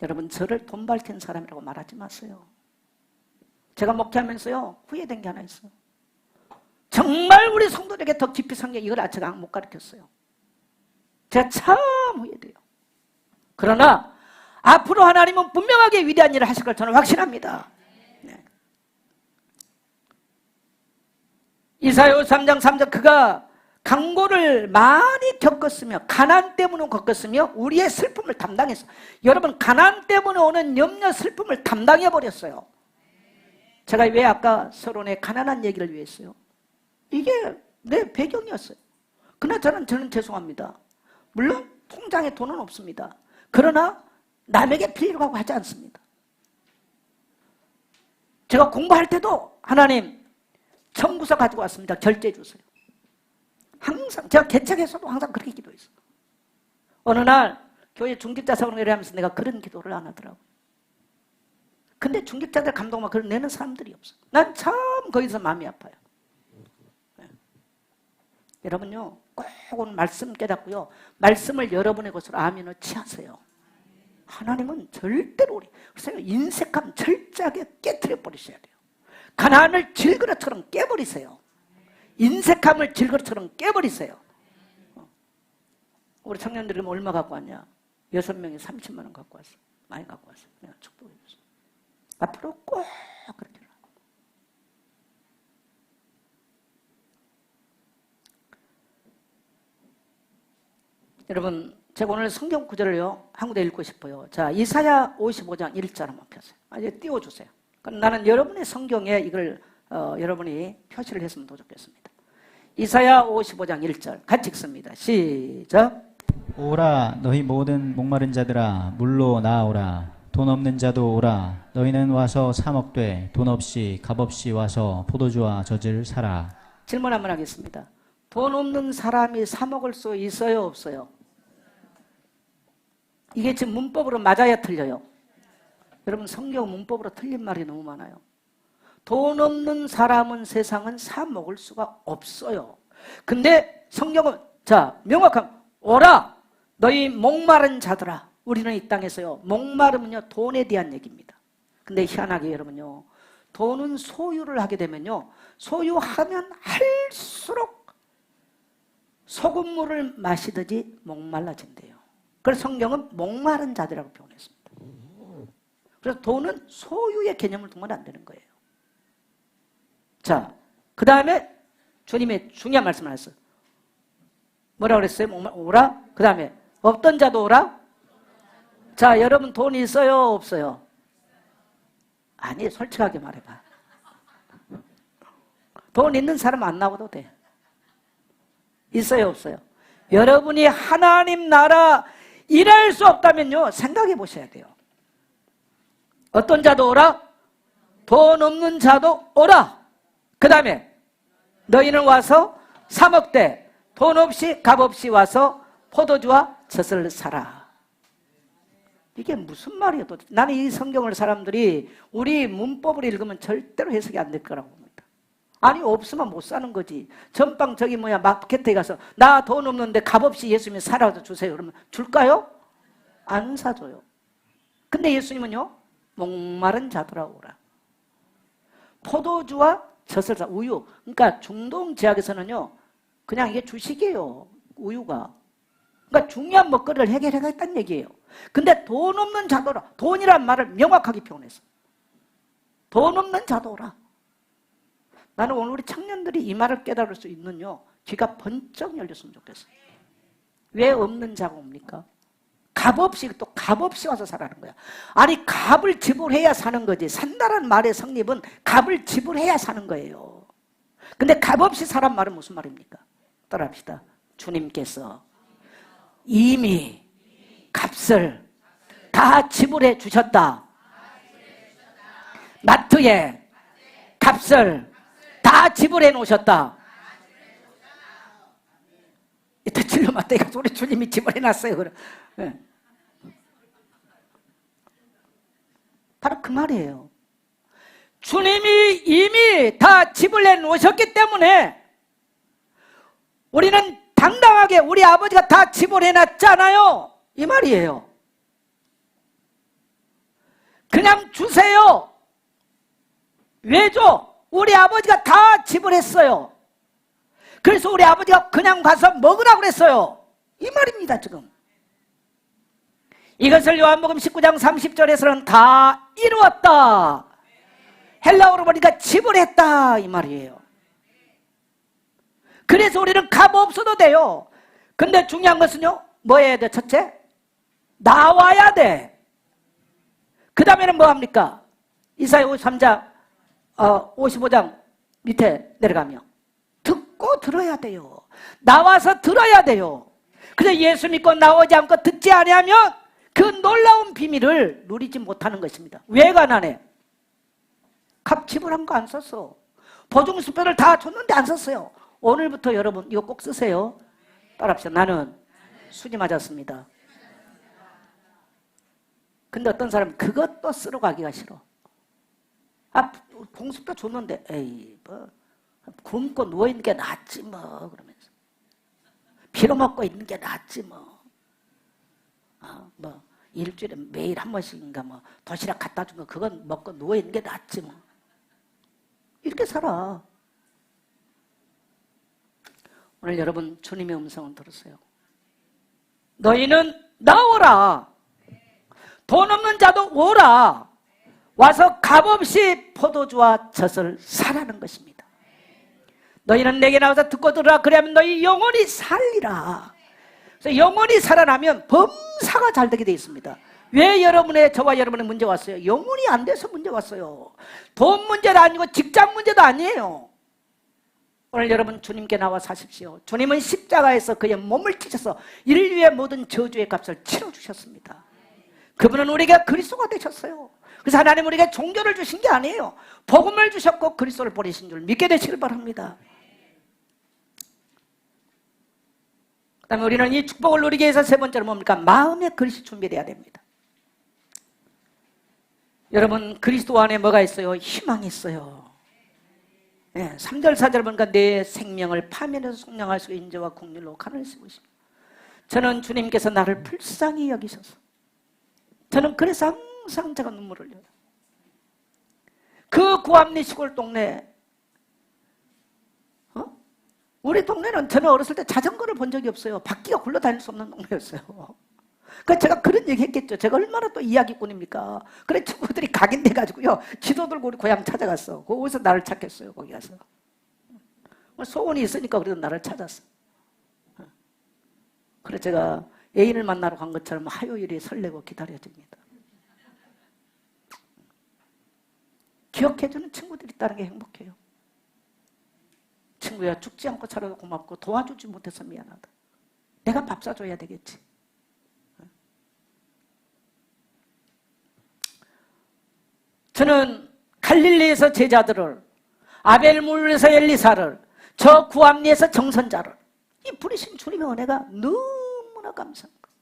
여러분, 저를 돈 밝힌 사람이라고 말하지 마세요. 제가 목회하면서요, 후회된 게 하나 있어요. 정말 우리 성도들에게 더 깊이 상기해, 이걸 제가 못 가르쳤어요. 제가 참 후회돼요. 그러나 앞으로 하나님은 분명하게 위대한 일을 하실 걸 저는 확신합니다. 네. 이사야 53장 3절, 그가 강고를 많이 겪었으며 가난 때문에 겪었으며 우리의 슬픔을 담당했어. 여러분, 가난 때문에 오는 염려, 슬픔을 담당해버렸어요. 제가 왜 아까 서론에 가난한 얘기를 왜 했어요? 이게 내 배경이었어요. 그러나 저는 죄송합니다. 물론 통장에 돈은 없습니다. 그러나 남에게 빌려가고 하지 않습니다. 제가 공부할 때도 하나님 청구서 가지고 왔습니다. 결제해 주세요. 항상 제가 개척에서도 항상 그렇게 기도했어요. 어느 날 교회 중직자 사역을 하면서 내가 그런 기도를 안 하더라고요. 근데 중직자들 감동만 그걸 내는 사람들이 없어요. 난 참 거기서 마음이 아파요. 네. 여러분요, 꼭 오늘 말씀 깨닫고요, 말씀을 여러분의 것으로 아멘을 취하세요. 하나님은 절대로 그래서 인색함 철저하게 깨트려 버리셔야 돼요. 가난을 질그릇처럼 깨버리세요. 인색함을 질그릇처럼 깨버리세요. 우리 청년들이 얼마 갖고 왔냐? 6명이 30만 원 갖고 왔어. 많이 갖고 왔어. 내가 축복해 줬어. 앞으로 꼭 그렇게 해라. 여러분, 제가 오늘 성경 구절을요, 한 구절 읽고 싶어요. 자, 이사야 55장 1절 한번 펴세요. 이제 띄워주세요. 그럼 나는 여러분의 성경에 이걸 여러분이 표시를 했으면 더 좋겠습니다. 이사야 55장 1절 같이 읽습니다. 시작. 오라 너희 모든 목마른 자들아 물로 나아오라. 돈 없는 자도 오라. 너희는 와서 사 먹되 돈 없이 값없이 와서 포도주와 젖을 사라. 질문 한번 하겠습니다. 돈 없는 사람이 사 먹을 수 있어요, 없어요? 이게 지금 문법으로 맞아야 틀려요. 여러분, 성경 문법으로 틀린 말이 너무 많아요. 돈 없는 사람은 세상은 사 먹을 수가 없어요. 근데 성경은 자 명확한, 오라 너희 목마른 자들아. 우리는 이 땅에서요, 목마름은요 돈에 대한 얘기입니다. 근데 희한하게 여러분요, 돈은 소유를 하게 되면요, 소유하면 할수록 소금물을 마시듯이 목말라진대요. 그래서 성경은 목마른 자들이라고 표현했습니다. 그래서 돈은 소유의 개념을 두면 안 되는 거예요. 자, 그 다음에 주님의 중요한 말씀을 하셨어요. 뭐라고 그랬어요? 오라? 그 다음에 없던 자도 오라? 자, 여러분 돈 있어요? 없어요? 아니, 솔직하게 말해봐. 돈 있는 사람 안 나와도 돼. 있어요? 없어요? 여러분이 하나님 나라 일할 수 없다면요, 생각해 보셔야 돼요. 어떤 자도 오라? 돈 없는 자도 오라. 그 다음에 너희는 와서 사 먹되 돈 없이 값없이 와서 포도주와 젖을 사라. 이게 무슨 말이에요? 나는 이 성경을 사람들이 우리 문법을 읽으면 절대로 해석이 안 될 거라고 봅니다. 아니, 없으면 못 사는 거지. 전방 저기 마켓에 가서 나 돈 없는데 값없이 예수님이 사라져 주세요. 그러면 줄까요? 안 사줘요. 근데 예수님은요, 목마른 자들아 오라. 포도주와 젖을 사 우유. 그러니까 중동 지역에서는요, 그냥 이게 주식이에요. 우유가. 그러니까 중요한 먹거리를 해결하겠다는 얘기예요. 근데 돈 없는 자도라. 돈이란 말을 명확하게 표현했어. 돈 없는 자도라. 나는 오늘 우리 청년들이 이 말을 깨달을 수 있는요, 귀가 번쩍 열렸으면 좋겠어. 왜 없는 자가 옵니까? 값없이, 또 값없이 와서 사라는 거야. 아니, 값을 지불해야 사는 거지. 산다는 말의 성립은 값을 지불해야 사는 거예요. 근데 값없이 사란 말은 무슨 말입니까? 따라합시다. 주님께서 이미 값을 다 지불해 주셨다. 마트에 값을 다 지불해 놓으셨다. 이때 질러 맞다. 이거 우리 주님이 지불해 놨어요. 그래. 네. 바로 그 말이에요. 주님이 이미 다 지불해 놓으셨기 때문에 우리는 당당하게 우리 아버지가 다 지불해 놨잖아요. 이 말이에요. 그냥 주세요. 왜 줘? 우리 아버지가 다 지불했어요. 그래서 우리 아버지가 그냥 가서 먹으라고 그랬어요. 이 말입니다, 지금. 이것을 요한복음 19장 30절에서는 다 이루었다. 헬라어로 보니까 지불했다. 이 말이에요. 그래서 우리는 값 없어도 돼요. 근데 중요한 것은요, 뭐 해야 돼? 첫째, 나와야 돼. 그 다음에는 뭐 합니까? 이사야 53장, 55장 밑에 내려가면 듣고 들어야 돼요. 나와서 들어야 돼요. 그래서 예수 믿고 나오지 않고 듣지 아니하면 그 놀라운 비밀을 누리지 못하는 것입니다. 왜 가난해? 값 지불한 거 안 썼어. 보증수표를 다 줬는데 안 썼어요. 오늘부터 여러분 이거 꼭 쓰세요. 따라합시다. 나는 수지 맞았습니다. 근데 어떤 사람은 그것도 쓰러 가기가 싫어. 아, 공수표 줬는데 에이 뭐 굶고 누워있는 게 낫지 뭐 그러면서 빌어먹고 있는 게 낫지 뭐. 뭐 일주일에 매일 한 번씩인가 뭐 도시락 갖다 준 거 그건 먹고 누워있는 게 낫지 뭐. 이렇게 살아. 오늘 여러분 주님의 음성을 들으세요. 너희는 나오라. 돈 없는 자도 오라. 와서 값없이 포도주와 젖을 사라는 것입니다. 너희는 내게 나와서 듣고 들으라. 그러면 너희 영혼이 살리라. 그래서 영혼이 살아나면 범사가 잘 되게 되어 있습니다. 왜 저와 여러분의 문제 왔어요? 영혼이 안 돼서 문제 왔어요. 돈 문제도 아니고 직장 문제도 아니에요. 오늘 여러분 주님께 나와 사십시오. 주님은 십자가에서 그의 몸을 찢어서 인류의 모든 저주의 값을 치러주셨습니다. 그분은 우리가 그리스도가 되셨어요. 그래서 하나님 우리에게 종교를 주신 게 아니에요. 복음을 주셨고 그리스도를 보내신 줄 믿게 되시길 바랍니다. 그 다음에 우리는 이 축복을 누리기 위해서 세 번째로 뭡니까? 마음의 그릇이 준비되어야 됩니다. 여러분 그리스도 안에 뭐가 있어요? 희망이 있어요. 네, 3절 4절 보니까 내 생명을 파면해서 속량할 수 있는 인자와 국률로 간을 쓰고 있습니다. 저는 주님께서 나를 불쌍히 여기셔서 저는 그래서 항상 제가 눈물을 흘려요. 그 구암리 시골 동네 우리 동네는 저는 어렸을 때 자전거를 본 적이 없어요. 바퀴가 굴러다닐 수 없는 동네였어요. 그러니까 제가 그런 얘기 했겠죠. 제가 얼마나 또 이야기꾼입니까? 그래 친구들이 각인돼가지고요. 지도 들고 우리 고향 찾아갔어. 거기서 나를 찾겠어요. 거기 가서. 소원이 있으니까 그래도 나를 찾았어. 그래 제가 애인을 만나러 간 것처럼 화요일이 설레고 기다려집니다. 기억해주는 친구들이 있다는 게 행복해요. 친구야 죽지 않고 살아도 고맙고 도와주지 못해서 미안하다. 내가 밥 사줘야 되겠지. 저는 갈릴리에서 제자들을, 아벨물에서 엘리사를, 저 구암리에서 정선자를, 이 부르신 주님의 은혜가 너무나 감사한 거예요.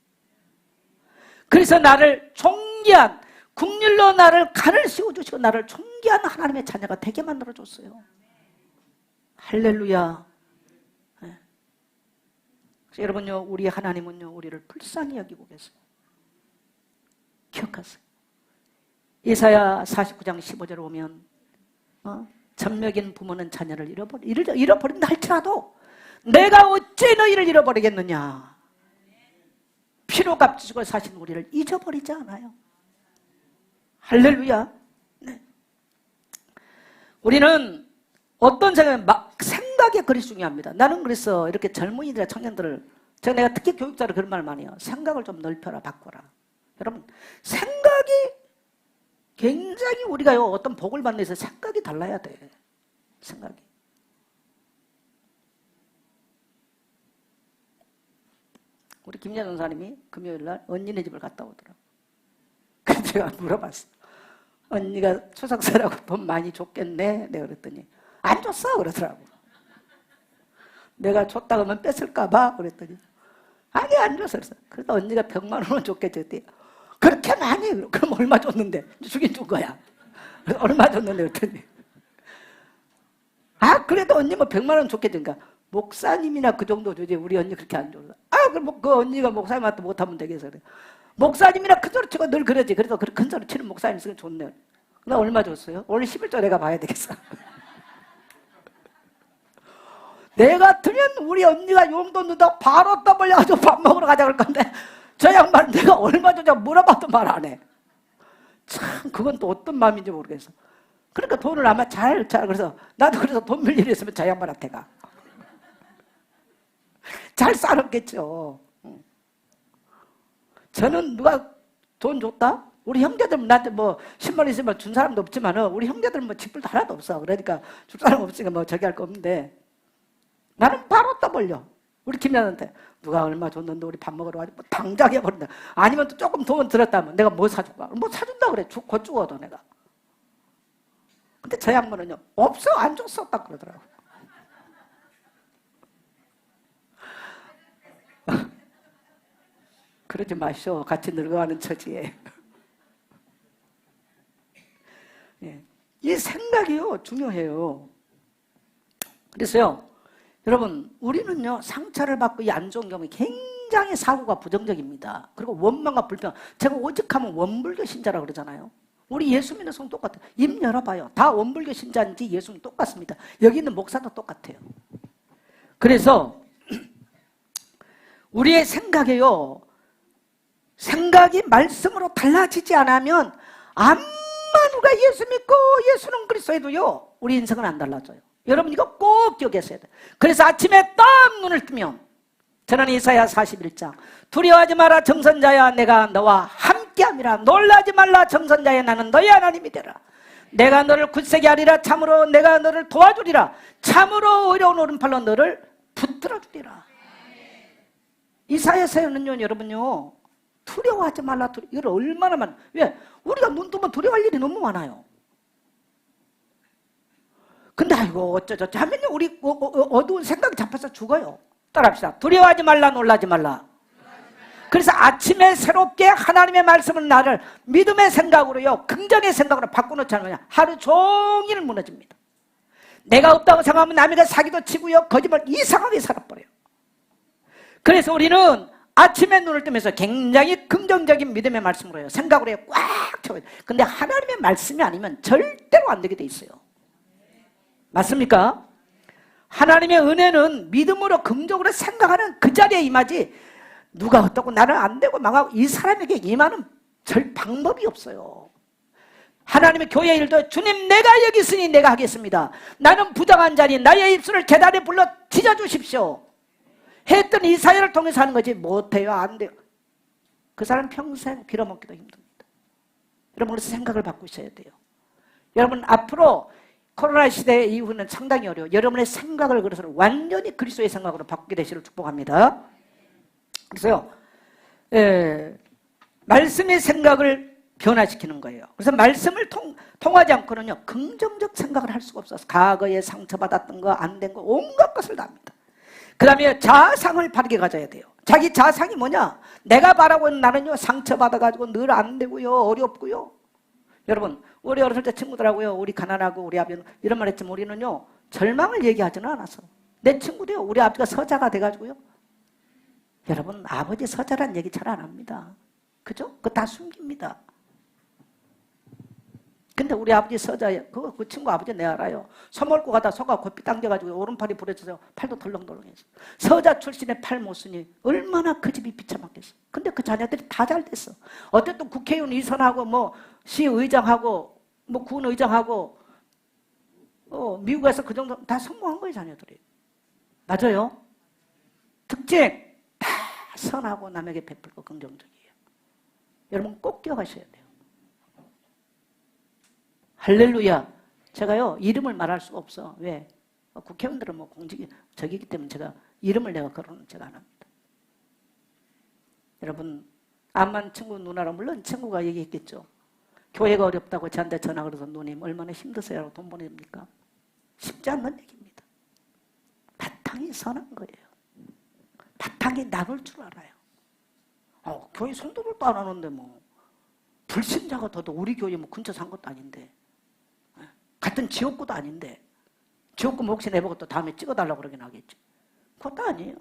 그래서 나를 존귀한 국률로 나를 간을 씌워주시고 나를 존귀한 하나님의 자녀가 되게 만들어줬어요. 할렐루야. 네. 그래서 여러분요, 우리 하나님은요 우리를 불쌍히 여기고 계세요. 기억하세요. 이사야 49장 15절에 보면 젖먹인 부모는 자녀를 잃어버린다 할지라도 내가 어찌 너희를 잃어버리겠느냐. 피로 값주고 사신 우리를 잊어버리지 않아요. 할렐루야. 네. 우리는 어떤 생각이 그리 중요합니다. 나는 그래서 이렇게 젊은이들, 청년들을 내가 특히 교육자로 그런 말 많이 해요. 생각을 좀 넓혀라, 바꿔라. 여러분, 생각이 굉장히 우리가요, 어떤 복을 받는 데서 생각이 달라야 돼. 생각이. 우리 김야 전사님이 금요일날 언니네 집을 갔다 오더라고. 그래서 제가 물어봤어. 언니가 추석사라고 돈 많이 줬겠네? 내가 그랬더니 안 줬어 그러더라고. 내가 줬다 그러면 뺏을까봐 그랬더니 아니 안 줬어. 그래서 언니가 100만 원 줬겠지. 그렇게 많이? 그럼 얼마 줬는데? 주긴 준 거야. 얼마 줬는데 그랬더니 그래도 언니 뭐 100만 원 줬겠지. 그러니까 목사님이나 그 정도 주지 우리 언니 그렇게 안 줘. 그럼 그 언니가 목사님한테 못하면 되겠어. 그래. 목사님이나 큰 소리 치고 늘 그러지. 그래도 큰 소리 치는 목사님 있으면 좋네. 나 얼마 줬어요? 오늘 11조 내가 봐야 되겠어. 내가 같으면 우리 언니가 용돈 넣다 바로 떠벌려가지고 밥 먹으러 가자 그럴 건데 저 양반 내가 얼마 줬냐고 물어봐도 말 안 해. 참 그건 또 어떤 마음인지 모르겠어. 그러니까 돈을 아마 잘 그래서 나도 그래서 돈 빌 일이 있으면 저 양반한테 가. 잘 싸놓겠죠. 저는 누가 돈 줬다? 우리 형제들은 나한테 뭐 10만 원 있으면 준 사람도 없지만 우리 형제들은 뭐 집불도 하나도 없어. 그러니까 줄 사람 없으니까 뭐 저기 할 거 없는데 나는 바로 떠벌려. 우리 김연한테 누가 얼마 줬는데 우리 밥 먹으러 와서 뭐 당장 해버린다. 아니면 또 조금 돈 들었다면 내가 뭐 사줄까? 뭐 사준다 그래. 곧 죽어도 내가. 근데 저 양반은요. 없어 안 줬어 딱 그러더라고. 그러지 마시오. 같이 늙어가는 처지에. 예. 이 생각이요 중요해요. 그래서요 여러분 우리는요 상처를 받고 이 안 좋은 경험이 굉장히 사고가 부정적입니다. 그리고 원망과 불평. 제가 오직하면 원불교 신자라고 그러잖아요. 우리 예수 믿는 성도 똑같아요. 입 열어봐요. 다 원불교 신자인지 예수는 똑같습니다. 여기 있는 목사도 똑같아요. 그래서 우리의 생각에요 생각이 말씀으로 달라지지 않으면 암만 누가 예수 믿고 예수는 그리스도 해도요 우리 인생은 안 달라져요. 여러분 이거 꼭 기억하셔야 돼요. 그래서 아침에 딱 눈을 뜨면 저는 이사야 41장 두려워하지 마라 정선자야 내가 너와 함께함이라 놀라지 말라 정선자야 나는 너의 하나님이 되라. 내가 너를 굳세게 하리라 참으로 내가 너를 도와주리라 참으로 어려운 오른팔로 너를 붙들어 주리라. 이사야서는요 여러분요 두려워하지 말라. 이걸 얼마나 많아. 왜? 우리가 눈 뜨면 두려워할 일이 너무 많아요. 근데 아이고 어쩌저쩌 하면요 우리 어두운 생각이 잡혀서 죽어요. 따라합시다. 두려워하지 말라 놀라지 말라. 그래서 아침에 새롭게 하나님의 말씀은 나를 믿음의 생각으로요 긍정의 생각으로 바꿔놓지 않으면 하루 종일 무너집니다. 내가 없다고 생각하면 남에게 사기도 치고요 거짓말 이상하게 살아버려요. 그래서 우리는 아침에 눈을 뜨면서 굉장히 긍정적인 믿음의 말씀으로요 생각으로 꽉 채워요. 근데 하나님의 말씀이 아니면 절대로 안 되게 돼 있어요. 맞습니까? 하나님의 은혜는 믿음으로 긍정으로 생각하는 그 자리에 임하지 누가 어떻고 나는 안 되고 망하고 이 사람에게 임하는 방법이 없어요. 하나님의 교회 일도 주님 내가 여기 있으니 내가 하겠습니다. 나는 부정한 자니 나의 입술을 계단에 불러 찢어주십시오 했더니 이사야를 통해서 하는 거지 못해요 안 돼요. 그 사람 평생 빌어먹기도 힘듭니다. 여러분 그래서 생각을 바꾸셔야 돼요. 여러분 앞으로 코로나 시대 이후는 상당히 어려워요. 여러분의 생각을 그래서 완전히 그리스도의 생각으로 바꾸게 되시기를 축복합니다. 그래서요 말씀의 생각을 변화시키는 거예요. 그래서 말씀을 통하지 않고는요 긍정적 생각을 할 수가 없어서 과거에 상처받았던 거 안 된 거 온갖 것을 다 합니다. 그 다음에 자상을 바르게 가져야 돼요. 자기 자상이 뭐냐? 내가 바라고 있는 나는요 상처받아가지고 늘 안 되고요 어렵고요. 여러분 우리 어렸을 때 친구들하고요 우리 가난하고 우리 아버지는 이런 말 했지만 우리는요 절망을 얘기하지는 않았어. 내 친구도요 우리 아버지가 서자가 돼가지고요 여러분 아버지 서자란 얘기 잘 안 합니다. 그죠? 그거 다 숨깁니다. 근데 우리 아버지 서자예요. 그 친구 아버지 내 알아요. 소 몰고 가다 소가 고삐 당겨가지고 오른팔이 부러져서 팔도 덜렁덜렁해서. 서자 출신의 팔 모순이 얼마나 그 집이 비참하겠어. 근데 그 자녀들이 다 잘 됐어. 어쨌든 국회의원 이선하고 뭐 시의장하고 뭐 군의장하고 미국에서 그 정도 다 성공한 거예요, 자녀들이. 맞아요? 특징 다 선하고 남에게 베풀고 긍정적이에요. 여러분 꼭 기억하셔야 돼요. 할렐루야. 제가요 이름을 말할 수가 없어. 왜? 국회의원들은 뭐 공직이 저기기 때문에 제가 이름을 내가 거론은 제가 안 합니다. 여러분 암만 친구 누나라 물론 친구가 얘기했겠죠. 교회가 어렵다고 저한테 전화 걸어서 누님 얼마나 힘드세요? 돈 보냅니까? 쉽지 않는 얘기입니다. 바탕이 선한 거예요. 바탕이 나눌 줄 알아요. 교회 성도들도 안 하는데 뭐 불신자가 더도 우리 교회 뭐 근처 산 것도 아닌데 같은 지역구도 아닌데 지역구 뭐 혹시 내보고 또 다음에 찍어달라고 그러긴 하겠지. 그것도 아니에요.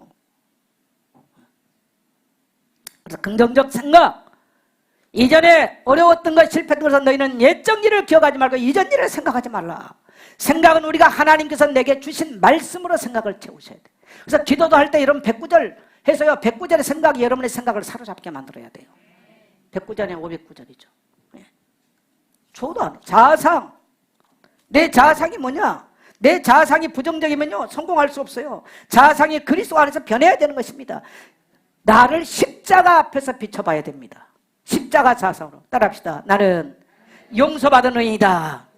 그래서 긍정적 생각. 이전에 어려웠던 것, 실패했던 것은 너희는 옛적 일을 기억하지 말고 이전 일을 생각하지 말라. 생각은 우리가 하나님께서 내게 주신 말씀으로 생각을 채우셔야 돼. 그래서 기도도 할 때 여러분 109절 해서요. 109절의 생각이 여러분의 생각을 사로잡게 만들어야 돼요. 109절이 509절이죠. 저도 안 해. 자아상. 내 자아상이 뭐냐? 내 자아상이 부정적이면요 성공할 수 없어요. 자아상이 그리스도 안에서 변해야 되는 것입니다. 나를 십자가 앞에서 비춰봐야 됩니다. 십자가 자아상으로 따라합시다. 나는 용서받은 의인이다.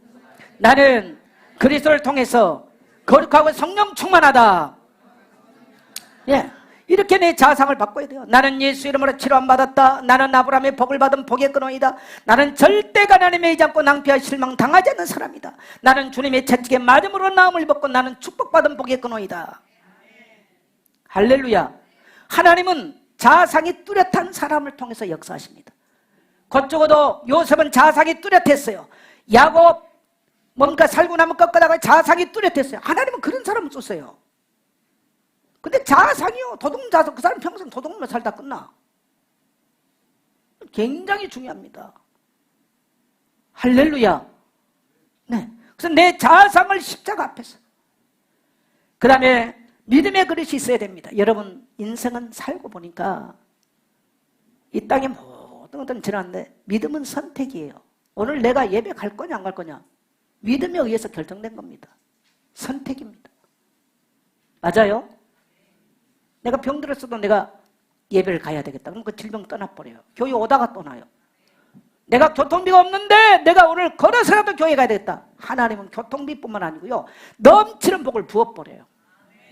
나는 그리스도를 통해서 거룩하고 성령 충만하다. 예, 이렇게 내 자아상을 바꿔야 돼요. 나는 예수 이름으로 치료함 받았다. 나는 아브라함의 복을 받은 복의 근원이다. 나는 절대 가난에 매이지 않고 낭비와 실망 당하지 않는 사람이다. 나는 주님의 채찍에 맞음으로 나음을 입었고 나는 축복받은 복의 근원이다. 할렐루야. 하나님은 자아상이 뚜렷한 사람을 통해서 역사하십니다. 그쪽으로도 요셉은 자아상이 뚜렷했어요. 야곱 뭔가 살고 나면 꺾어다가 자아상이 뚜렷했어요. 하나님은 그런 사람을 썼어요. 근데 자아상이요. 도둑자아상. 그 사람 평생 도둑만 살다 끝나. 굉장히 중요합니다. 할렐루야. 네. 그래서 내 자아상을 십자가 앞에서. 그 다음에 믿음의 그릇이 있어야 됩니다. 여러분 인생은 살고 보니까 이 땅에 모든 것들은 지났는데 믿음은 선택이에요. 오늘 내가 예배 갈 거냐 안 갈 거냐 믿음에 의해서 결정된 겁니다. 선택입니다. 맞아요? 내가 병들었어도 내가 예배를 가야 되겠다. 그럼 그 질병 떠나버려요. 교회 오다가 떠나요. 내가 교통비가 없는데 내가 오늘 걸어서라도 교회 가야 되겠다. 하나님은 교통비뿐만 아니고요. 넘치는 복을 부어버려요.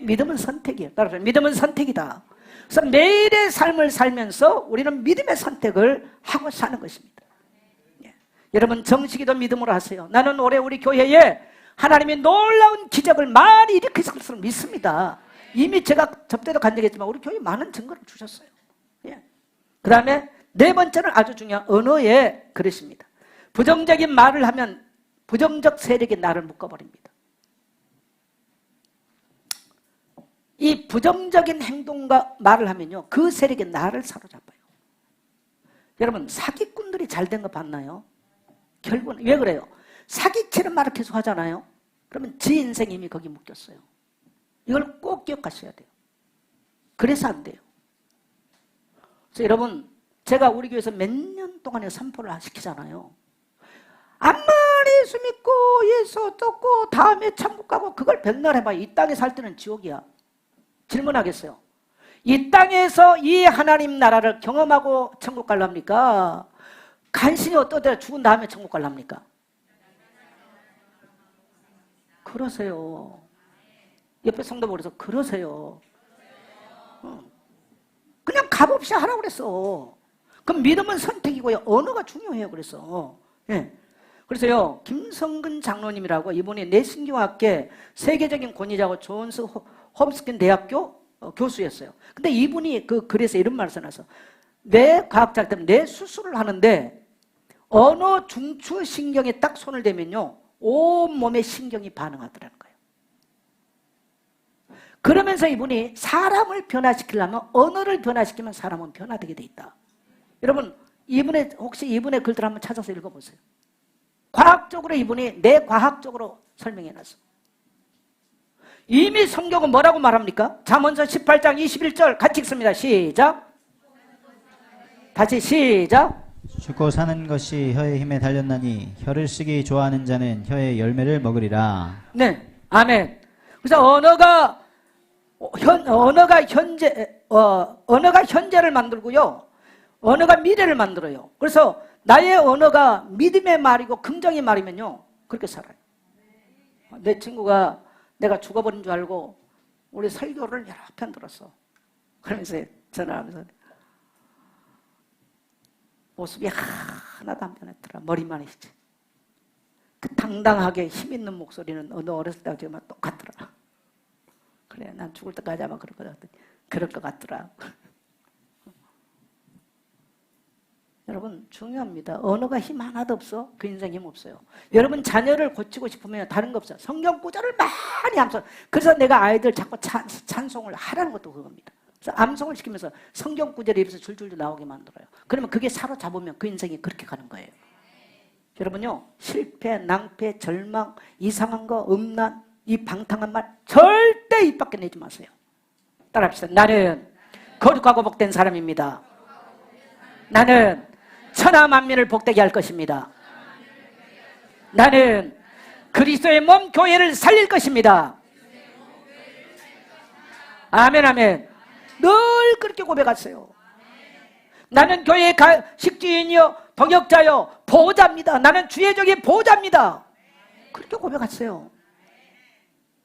믿음은 선택이에요. 따라서 믿음은 선택이다. 그래서 매일의 삶을 살면서 우리는 믿음의 선택을 하고 사는 것입니다. 예. 여러분 정식이도 믿음으로 하세요. 나는 올해 우리 교회에 하나님이 놀라운 기적을 많이 일으키실 것을 믿습니다. 이미 제가 접대도 간 적이 있지만 우리 교회에 많은 증거를 주셨어요. 예. 그 다음에 네 번째는 아주 중요한 언어의 그릇입니다. 부정적인 말을 하면 부정적 세력이 나를 묶어버립니다. 이 부정적인 행동과 말을 하면요 그 세력이 나를 사로잡아요. 여러분 사기꾼들이 잘된 거 봤나요? 결국은 왜 그래요? 사기치는 말을 계속 하잖아요. 그러면 지 인생이 이미 거기 묶였어요. 이걸 꼭 기억하셔야 돼요. 그래서 안 돼요. 그래서 여러분 제가 우리 교회에서 몇 년 동안에 선포를 시키잖아요. 암만 예수 믿고 예수 어쩌고 다음에 천국 가고 그걸 백날 해봐요. 이 땅에 살 때는 지옥이야. 질문하겠어요. 이 땅에서 이 하나님 나라를 경험하고 천국 갈랍니까? 간신히 어떠다 죽은 다음에 천국 갈랍니까? 그러세요. 옆에 성도 보면서 그러세요. 그냥 값없이 하라고 그랬어. 그럼 믿음은 선택이고요. 언어가 중요해요. 그래서. 예. 그래서요, 김성근 장로님이라고 이분이 내신경학계 세계적인 권위자고 존스 홈스킨 대학교 교수였어요. 근데 이분이 그 글에서 이런 말을 써놨어. 뇌 과학자 때문에 뇌 수술을 하는데 언어 중추 신경에 딱 손을 대면요, 온몸의 신경이 반응하더라는 거예요. 그러면서 이분이 사람을 변화시키려면 언어를 변화시키면 사람은 변화되게 돼 있다. 여러분 혹시 이분의 글들 한번 찾아서 읽어보세요. 과학적으로 이분이 내과학적으로 설명해 놨어. 이미 성경은 뭐라고 말합니까? 잠언서 18장 21절 같이 읽습니다. 시작. 다시 시작. 죽고 사는 것이 혀의 힘에 달렸나니 혀를 쓰기 좋아하는 자는 혀의 열매를 먹으리라. 네, 아멘. 그래서 언어가 현재를 만들고요, 언어가 미래를 만들어요. 그래서 나의 언어가 믿음의 말이고 긍정의 말이면요, 그렇게 살아요. 내 친구가 내가 죽어버린 줄 알고 우리 설교를 여러 편 들었어. 그러면서 전화하면서 모습이 하나도 안 변했더라. 머리만 했지. 그 당당하게 힘 있는 목소리는 너 어렸을 때 지금 똑같더라. 그래, 난 죽을 때까지 아마 그럴 것 같더라. 여러분, 중요합니다. 언어가 힘 하나도 없어? 그 인생 힘 없어요. 여러분, 자녀를 고치고 싶으면 다른 거 없어요. 성경 구절을 많이 암송. 그래서 내가 아이들 자꾸 찬송을 하라는 것도 그겁니다. 그래서 암송을 시키면서 성경 구절이 입에서 줄줄줄 나오게 만들어요. 그러면 그게 사로잡으면 그 인생이 그렇게 가는 거예요. 여러분요, 실패, 낭패, 절망, 이상한 거, 음란, 이 방탕한 말 절대 입 밖에 내지 마세요. 따라합시다. 나는 거룩하고 복된 사람입니다. 나는 천하 만민을 복되게 할 것입니다. 나는 그리스도의 몸 교회를 살릴 것입니다. 아멘, 아멘. 늘 그렇게 고백하세요. 나는 교회의 식주인이요, 동역자요, 보호자입니다. 나는 주의 종의 보호자입니다. 그렇게 고백하세요.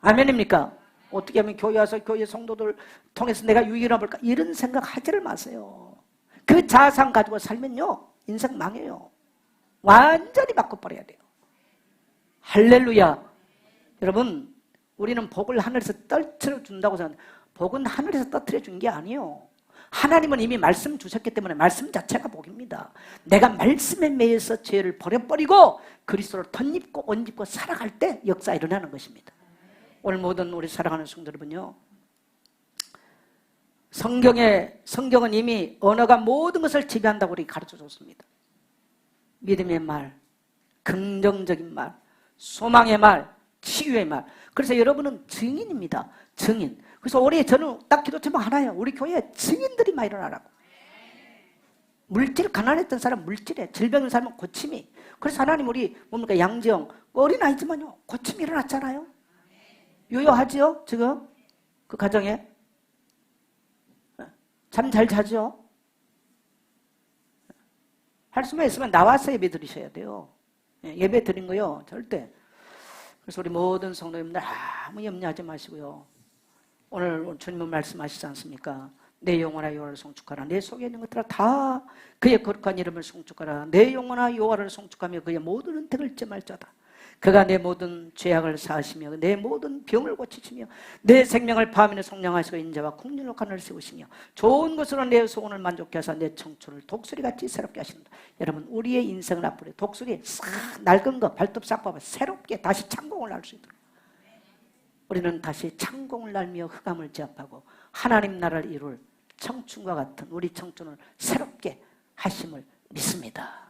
아멘입니까? 어떻게 하면 교회 와서 교회 성도들 통해서 내가 유익을 볼까? 이런 생각 하지를 마세요. 그 자상 가지고 살면요, 인생 망해요. 완전히 바꿔버려야 돼요. 할렐루야. 여러분, 우리는 복을 하늘에서 떨어뜨려 준다고 생각합니다. 복은 하늘에서 떨어뜨려 준 게 아니에요. 하나님은 이미 말씀 주셨기 때문에 말씀 자체가 복입니다. 내가 말씀에 매여서 죄를 버려버리고 그리스도를 덧입고 옷입고 살아갈 때 역사가 일어나는 것입니다. 오늘 모든 우리 사랑하는 성도 여러분요, 성경은 이미 언어가 모든 것을 지배한다고 우리 가르쳐 줬습니다. 믿음의 말, 긍정적인 말, 소망의 말, 치유의 말. 그래서 여러분은 증인입니다. 증인. 그래서 저는 딱 기도 제목 하나예요. 우리 교회에 증인들이 많이 일어나라고. 물질, 가난했던 사람 물질에, 질병인 사람은 고침이. 그래서 하나님 우리 뭡니까, 양지영 어린아이지만요, 고침이 일어났잖아요. 요요하지요 지금? 그 가정에? 잠 잘 자죠? 할 수만 있으면 나와서 예배 드리셔야 돼요. 예배 드린 거요, 절대. 그래서 우리 모든 성도님들 아무 염려하지 마시고요. 오늘 주님은 말씀하시지 않습니까? 내 영혼아 여호와를 송축하라. 내 속에 있는 것들아 다 그의 거룩한 이름을 송축하라. 내 영혼아 여호와를 송축하며 그의 모든 은택을 쨈할자다. 그가 내 모든 죄악을 사하시며 내 모든 병을 고치시며 내 생명을 밤에는 속량하시고 인자와 국률로 하늘을 세우시며 좋은 것으로 내 소원을 만족케 하사 내 청춘을 독수리같이 새롭게 하신다. 여러분, 우리의 인생을 앞으로 독수리 싹 낡은 거 발톱 싹 뽑아 새롭게 다시 창공을 날 수 있도록 우리는 다시 창공을 날며 흑암을 제압하고 하나님 나라를 이룰 청춘과 같은 우리 청춘을 새롭게 하심을 믿습니다.